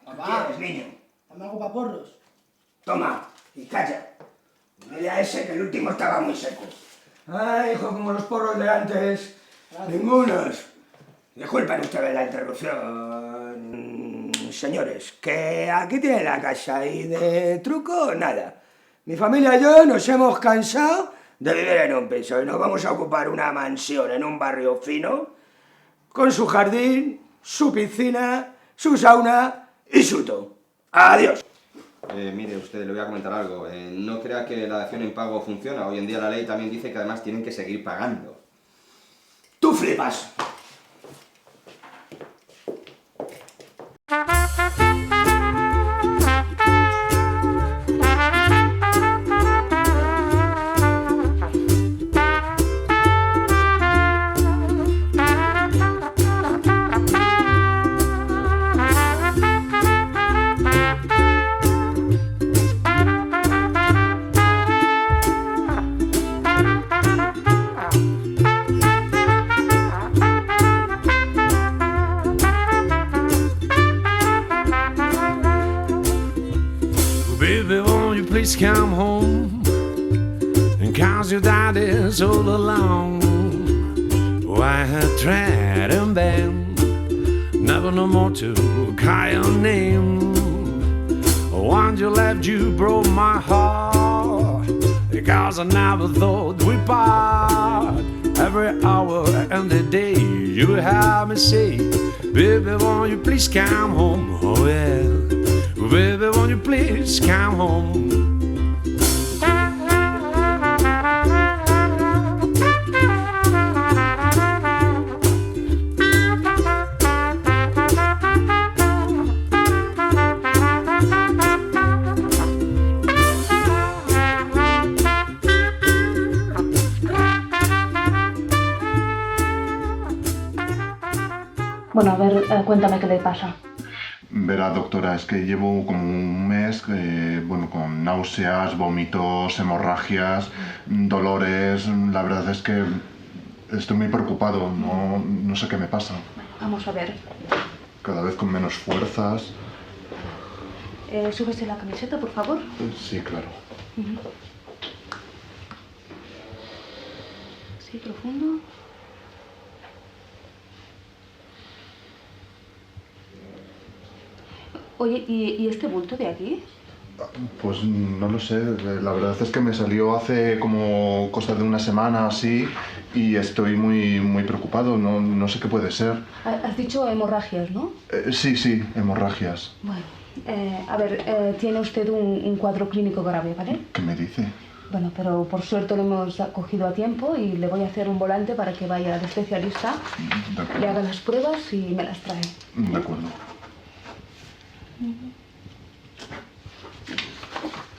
Papá, ¿Qué quieres, niño? dame algo para porros. Toma, y calla. Dile a ese que el último estaba muy seco. Ay, hijo, como los porros de antes. Ningunos. Disculpen ustedes la interrupción. señores, que aquí tiene la casa y de truco, nada. Mi familia y yo nos hemos cansado de vivir en un piso y nos vamos a ocupar una mansión en un barrio fino, con su jardín, su piscina, su sauna y su todo. ¡Adiós! Mire, usted, le voy a comentar algo. No crea que la dación en pago funciona. Hoy en día la ley también dice que además tienen que seguir pagando. ¡Tú flipas! Please come home, and cause your daddy's all alone. Why I tried and bend, never no more to call your name. Once you left, you broke my heart, because I never thought we'd part. Every hour and the day you have me say, baby, won't you please come home? Oh yeah, baby, won't you please come home? Bueno, a ver, cuéntame qué le pasa. Verá, doctora, es que llevo como un mes, bueno, con náuseas, vómitos, hemorragias, dolores. La verdad es que estoy muy preocupado, no sé qué me pasa. Vamos a ver. Cada vez con menos fuerzas. Súbese la camiseta, por favor. Sí, claro. Sí, profundo. Oye, ¿y este bulto de aquí? Pues no lo sé, la verdad es que me salió hace como cosa de una semana así y estoy muy preocupado, no sé qué puede ser. Has dicho hemorragias, ¿no? Sí, hemorragias. Bueno, a ver, tiene usted un cuadro clínico grave, ¿vale? ¿Qué me dice? Bueno, pero por suerte lo hemos cogido a tiempo y le voy a hacer un volante para que vaya al especialista, le haga las pruebas y me las trae. De acuerdo.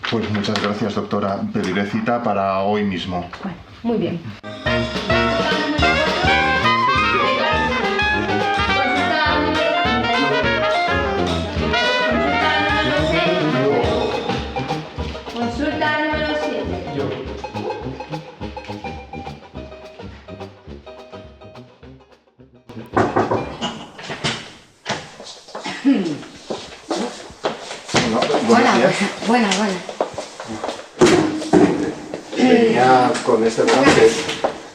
Pues muchas gracias, doctora. Pediré cita para hoy mismo. Bueno, muy bien. Consulta número 7. Buena.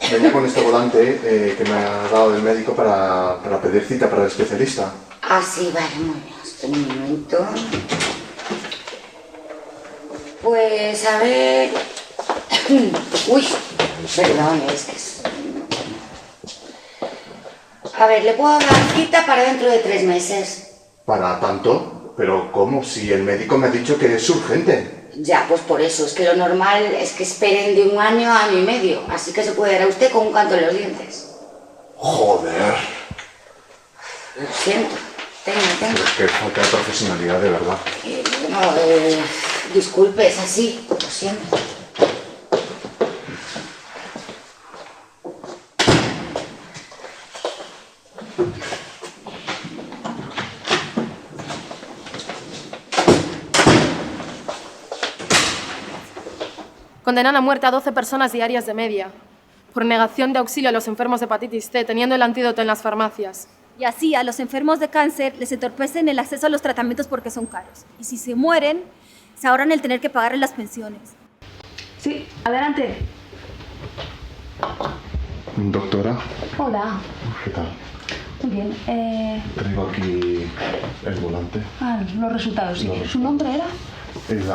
Venía con este volante que me ha dado el médico para pedir cita para el especialista. Ah, sí, vale, muy bien. Espera un momento. Pues, a ver... Uy, perdón, es que es... A ver, le puedo dar cita para dentro de 3 meses. ¿Para tanto? ¿Pero cómo? Si el médico me ha dicho que es urgente. Ya, pues por eso. Es que lo normal es que esperen de 1 año a año y medio. Así que se puede dar a usted con un canto en los dientes. Joder. Lo siento. Tenga. Qué falta de profesionalidad, de verdad. Disculpe, es así. Lo siento. Condenan a muerte a 12 personas diarias de media por negación de auxilio a los enfermos de hepatitis C, teniendo el antídoto en las farmacias. Y así a los enfermos de cáncer les entorpecen el acceso a los tratamientos porque son caros. Y si se mueren, se ahorran el tener que pagarles las pensiones. Sí, adelante. Doctora. Hola. ¿Qué tal? Muy bien. Traigo aquí el volante. Los resultados, sí. Los ¿Su nombre era?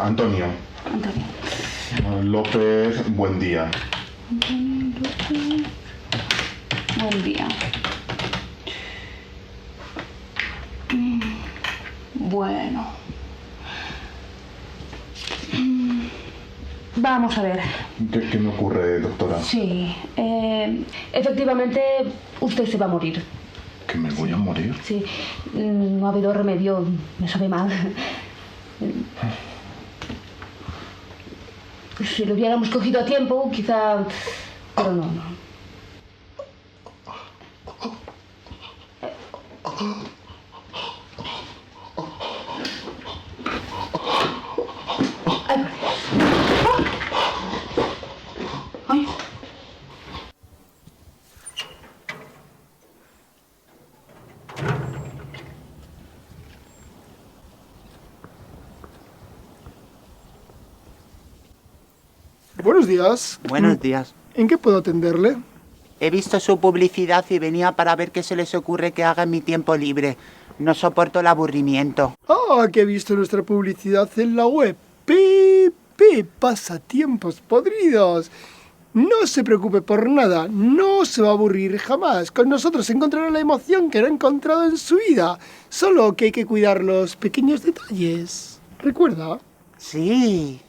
Antonio. Antonio. López, buen día. Antonio López. Buen día. Bueno. Vamos a ver. ¿Qué me ocurre, doctora? Sí. Efectivamente, usted se va a morir. ¿Que me voy a morir? Sí. No ha habido remedio. Me sabe mal. Si lo hubiéramos cogido a tiempo, quizá... Pero no. Ay. Buenos días. Buenos días. ¿En qué puedo atenderle? He visto su publicidad y venía para ver qué se les ocurre que haga en mi tiempo libre. No soporto el aburrimiento. Ah, que he visto nuestra publicidad en la web. PP, pasatiempos podridos. No se preocupe por nada, no se va a aburrir jamás. Con nosotros encontrará la emoción que no ha encontrado en su vida. Solo que hay que cuidar los pequeños detalles. ¿Recuerda? Sí.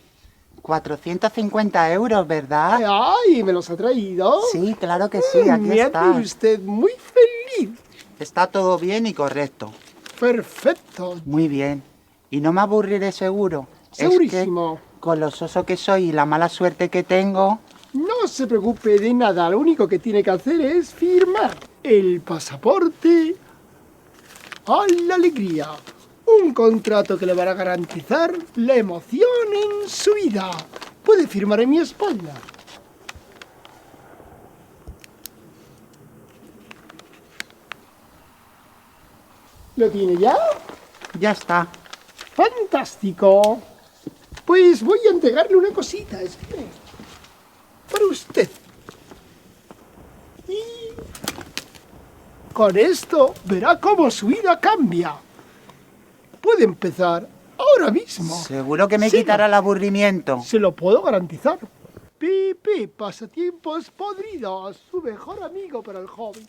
450 euros, ¿verdad? ¡Ay, me los ha traído! Sí, claro que sí, aquí me está. hace usted muy feliz. Está todo bien y correcto. Perfecto. Muy bien. Y no me aburriré seguro. Segurísimo. Es que, con lo soso que soy y la mala suerte que tengo... No se preocupe de nada, lo único que tiene que hacer es firmar el pasaporte a la alegría. Un contrato que le va a garantizar la emoción en su vida. Puede firmar en mi espalda. ¿Lo tiene ya? Ya está. ¡Fantástico! Pues voy a entregarle una cosita, espere. Para usted. Y con esto verá cómo su vida cambia. Puede empezar ahora mismo. ¿Seguro que me quitará el aburrimiento? Se lo puedo garantizar. Pipi, pasatiempos podridos. Su mejor amigo para el hobby.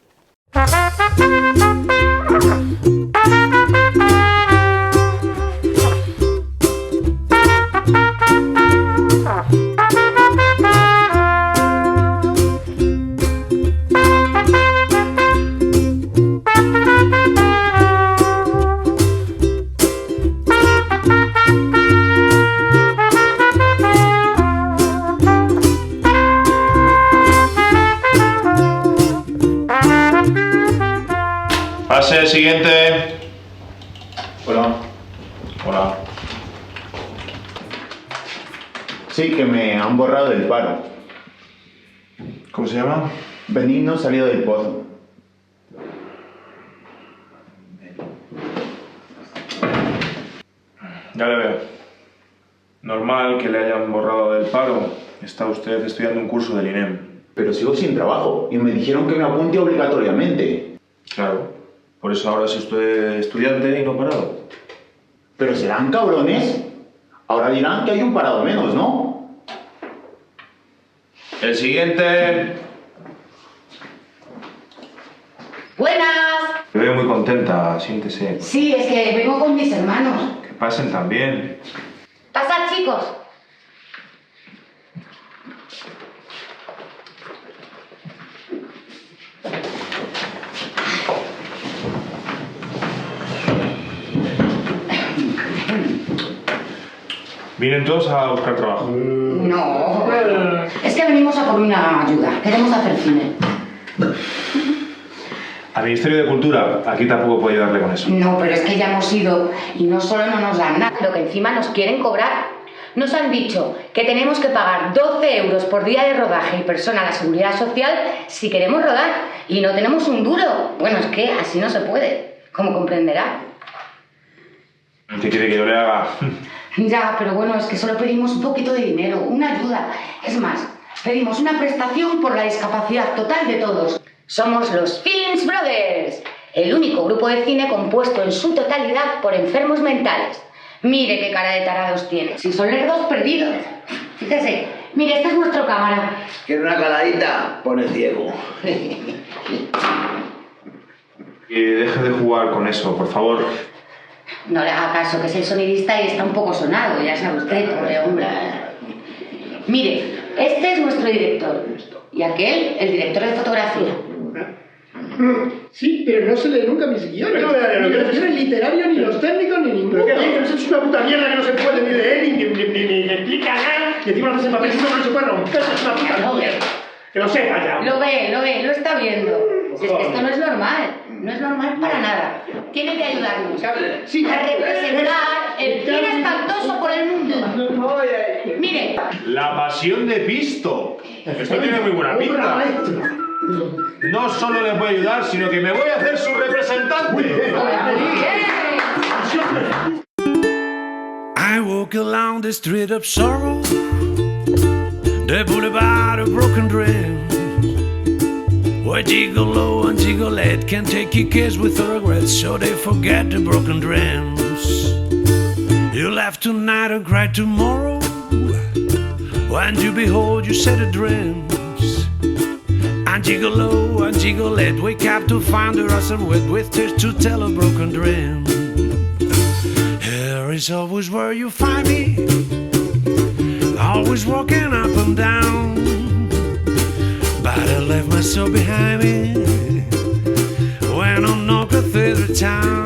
Pase, siguiente. Hola. Hola. Sí, que me han borrado del paro. ¿Cómo se llama? Benigno salido del pozo. Ya le veo. Normal que le hayan borrado del paro. Está usted estudiando un curso del INEM. Pero sigo sin trabajo y me dijeron que me apunte obligatoriamente. Claro. Por eso ahora es usted estudiante y no parado. Pero serán cabrones. Ahora dirán que hay un parado menos, ¿no? El siguiente. ¡Buenas! Me veo muy contenta, siéntese. Sí, es que vengo con mis hermanos. Que pasen también. Pasad, chicos. ¿Vienen todos a buscar trabajo? No, es que venimos a por una ayuda. Queremos hacer cine. Al Ministerio de Cultura, aquí tampoco puedo ayudarle con eso. No, pero es que ya hemos ido y no solo no nos dan nada, lo que encima nos quieren cobrar. Nos han dicho que tenemos que pagar 12 euros por día de rodaje y persona a la Seguridad Social si queremos rodar y no tenemos un duro. Bueno, es que así no se puede, como comprenderá. ¿Qué quiere que yo le haga? Ya, pero bueno, es que solo pedimos un poquito de dinero, una ayuda. Es más, pedimos una prestación por la discapacidad total de todos. Somos los Films Brothers. El único grupo de cine compuesto en su totalidad por enfermos mentales. Mire qué cara de tarados tiene. Si son lerdos perdidos. Fíjese. Mire, esta es nuestra cámara. ¿Quiere una caladita? Pone ciego. Y deje de jugar con eso, por favor. No le haga caso, que es el sonidista y está un poco sonado, ya sabe usted, pobre hombre. Mire, este es nuestro director. Y aquel, el director de fotografía. Sí, pero no se lee nunca mis guiones. Ni los guiones literarios, ni los técnicos, ni ninguno. ¿Pero qué dices? Es una puta mierda que no se puede ni leer, ni explica nada. Y encima haces el papel, no se puede romper. Es una puta mierda. Que lo sepa ya. Lo ve, lo está viendo. Si es que esto no es normal. No es normal para nada. Tiene que ayudarnos a representar el cine espantoso por el mundo. Mire. La pasión de Pisto. Esto tiene muy buena pinta. No solo le voy a ayudar, sino que me voy a hacer su representante. I walk along the street of sorrow, the boulevard of broken dreams, where gigolo and gigolette can take your kids with regrets, so they forget the broken dreams. You laugh tonight and cry tomorrow, when you behold your set of dreams. And gigolo and gigolette wake up to find the awesome with tears to tell a broken dream. Here is always where you find me, always walking up and down, but I left my soul behind me when I knock through the town.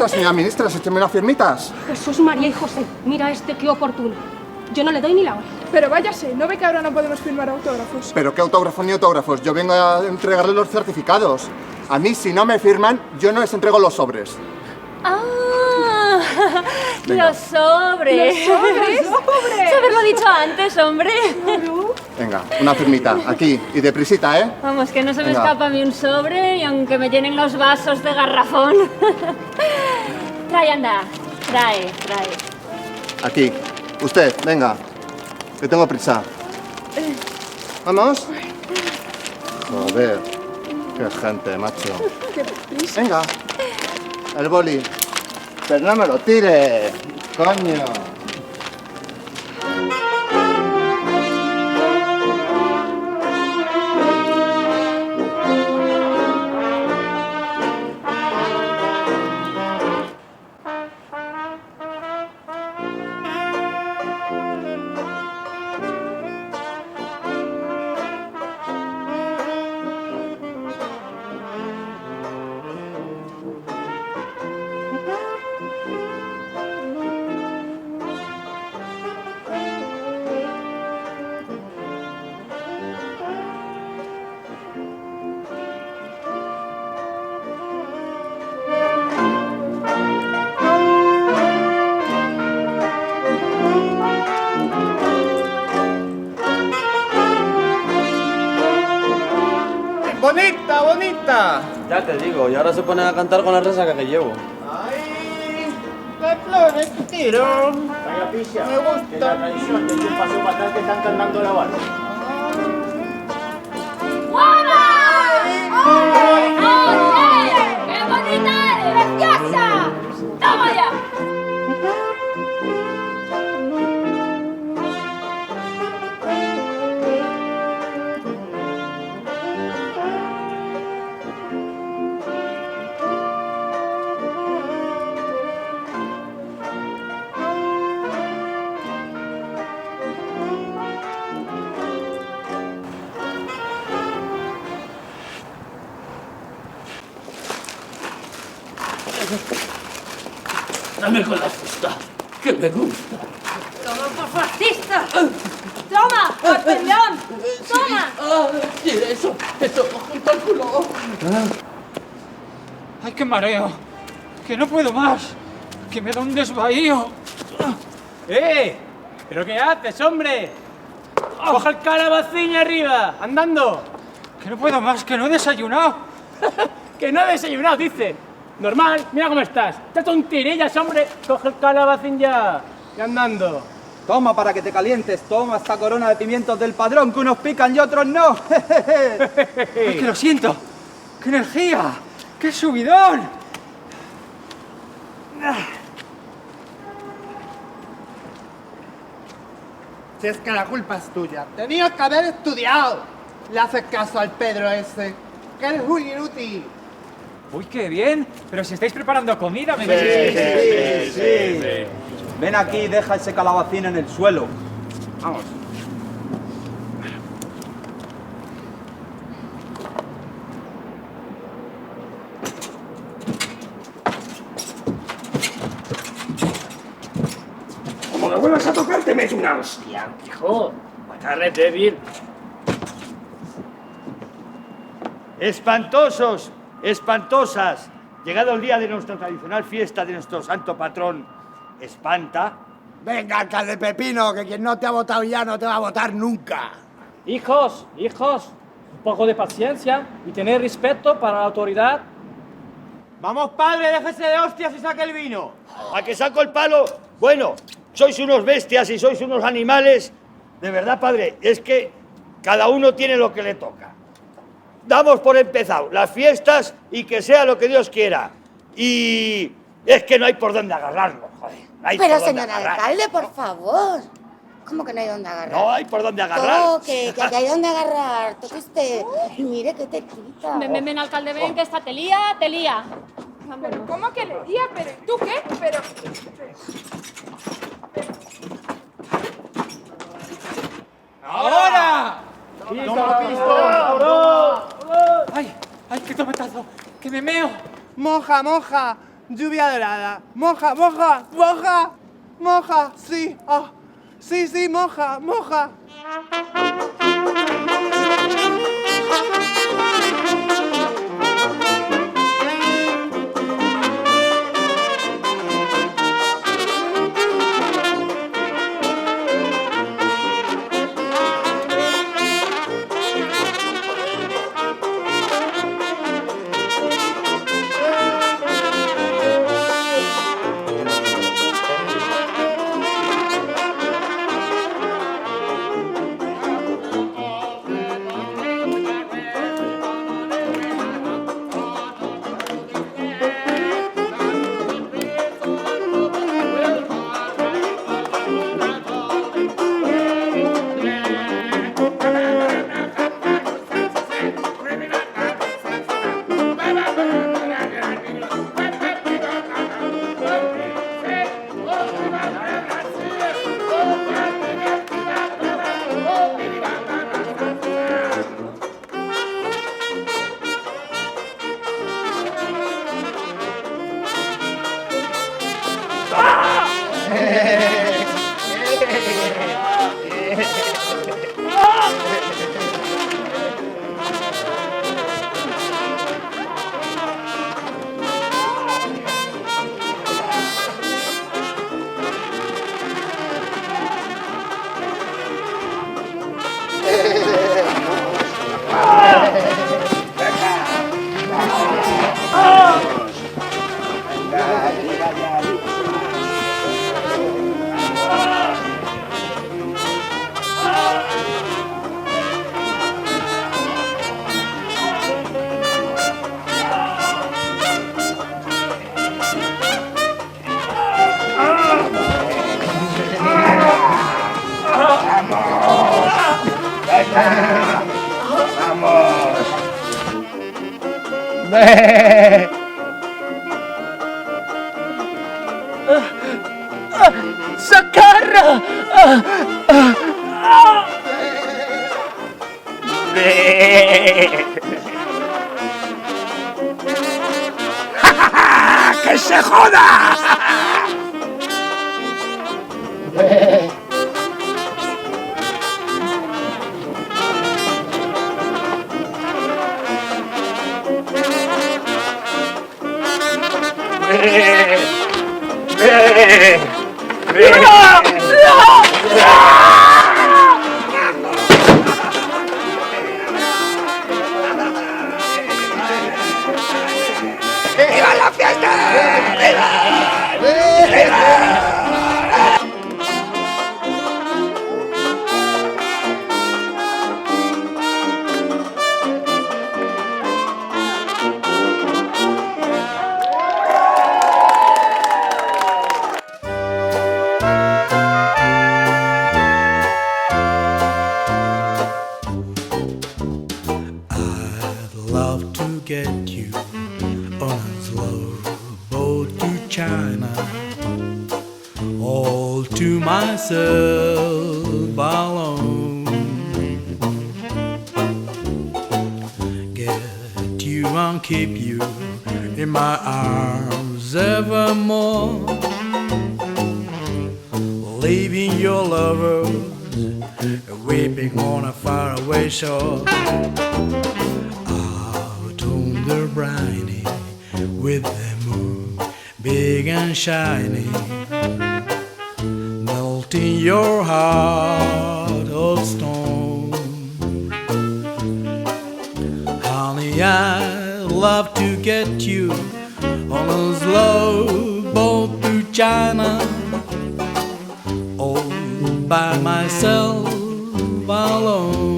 Señora ministra, écheme unas firmitas. Jesús, María y José, mira qué oportuno. Yo no le doy ni la hora. Pero váyase, ¿no ve que ahora no podemos firmar autógrafos? ¿Pero qué autógrafos ni autógrafos? Yo vengo a entregarle los certificados. A mí, si no me firman, yo no les entrego los sobres. ¡Ah! Venga. ¡Los sobres! ¡Los sobres! ¡Sobres! Haberlo dicho antes, hombre. Venga, una firmita, aquí, y deprisita, ¿eh? Vamos, que no se me Venga. escapa a mí un sobre y aunque me llenen los vasos de garrafón. Trae, anda. Trae. Aquí. Usted, venga, que tengo prisa. ¿Vamos? Joder, qué gente, macho. Venga, el boli. Pero no me lo tire, coño. ¡Bonita, bonita! Ya te digo, y ahora se ponen a cantar con la resaca que llevo. ¡Ay! ¡Qué flores tiro! Vaya picha. Me gusta. Que la tradición de un paso para atrás que están cantando la banda. ¡Qué bonita eres! ¡Preciosa! ¡Toma ya! Dame con la fusta. que me gusta. ¡Toma por fascista! ¡Toma, papelón! ¡Toma! Sí, eso, junto al culo. ¡Ay, qué mareo! ¡Que no puedo más! ¡Que me da un desvaío! ¿Pero qué haces, hombre? ¡Coja el calabacín arriba! ¡Andando! ¡Que no puedo más! ¡Que no he desayunado! ¡Que no he desayunado, dice! Normal, mira cómo estás. ¡Qué tonterías, hombre! ¡Coge el calabacín ya! ¡Y andando! Toma para que te calientes, toma esta corona de pimientos del padrón, que unos pican y otros no. ¡Ay, que lo siento! ¡Qué energía! ¡Qué subidón! Si es que la culpa es tuya. Tenías que haber estudiado. Le haces caso al Pedro ese. Que eres un inútil. ¡Uy, qué bien! Pero si estáis preparando comida, me Sí. Ven aquí y deja ese calabacín en el suelo. Vamos. Como me vuelvas a tocar, te meto una hostia. Hijo, matarle débil. Espantosos, espantosas. Llegado el día de nuestra tradicional fiesta de nuestro santo patrón, Espanta. Venga, alcalde Pepino, que quien no te ha votado ya no te va a votar nunca. Hijos, un poco de paciencia y tener respeto para la autoridad. Vamos, padre, déjese de hostias y saque el vino. ¿A que saco el palo? Bueno, sois unos bestias y sois unos animales. De verdad, padre, es que cada uno tiene lo que le toca. Damos por empezado las fiestas y que sea lo que Dios quiera. Y es que no hay por dónde agarrarlo, joder. No hay Pero por dónde señor agarrar. alcalde, por favor. ¿Cómo que no hay dónde agarrar? No hay por dónde agarrar. Toque, que hay dónde agarrar. Toque usted. Y mire que te quita. Ven, alcalde, ven, que esta te lía. ¿Pero cómo que le lía? ¿Pero tú qué? Pero... ¡Ahora! ¡No lo has visto! ¡Ay, qué tomatazo! ¡Que me meo! Moja, moja, lluvia dorada. Moja, sí. Oh, sí, moja. ¡Socorro! ¡Que se joda! ¡Viva la fiesta! ¡Viva! ¡Viva! Love to get you on a slow boat to China, all to myself alone. Get you and keep you in my arms evermore, leaving your lovers weeping on a faraway shore. The briny with the moon big and shiny, melting your heart of stone. Honey, I'd love to get you on a slow boat to China, all by myself alone.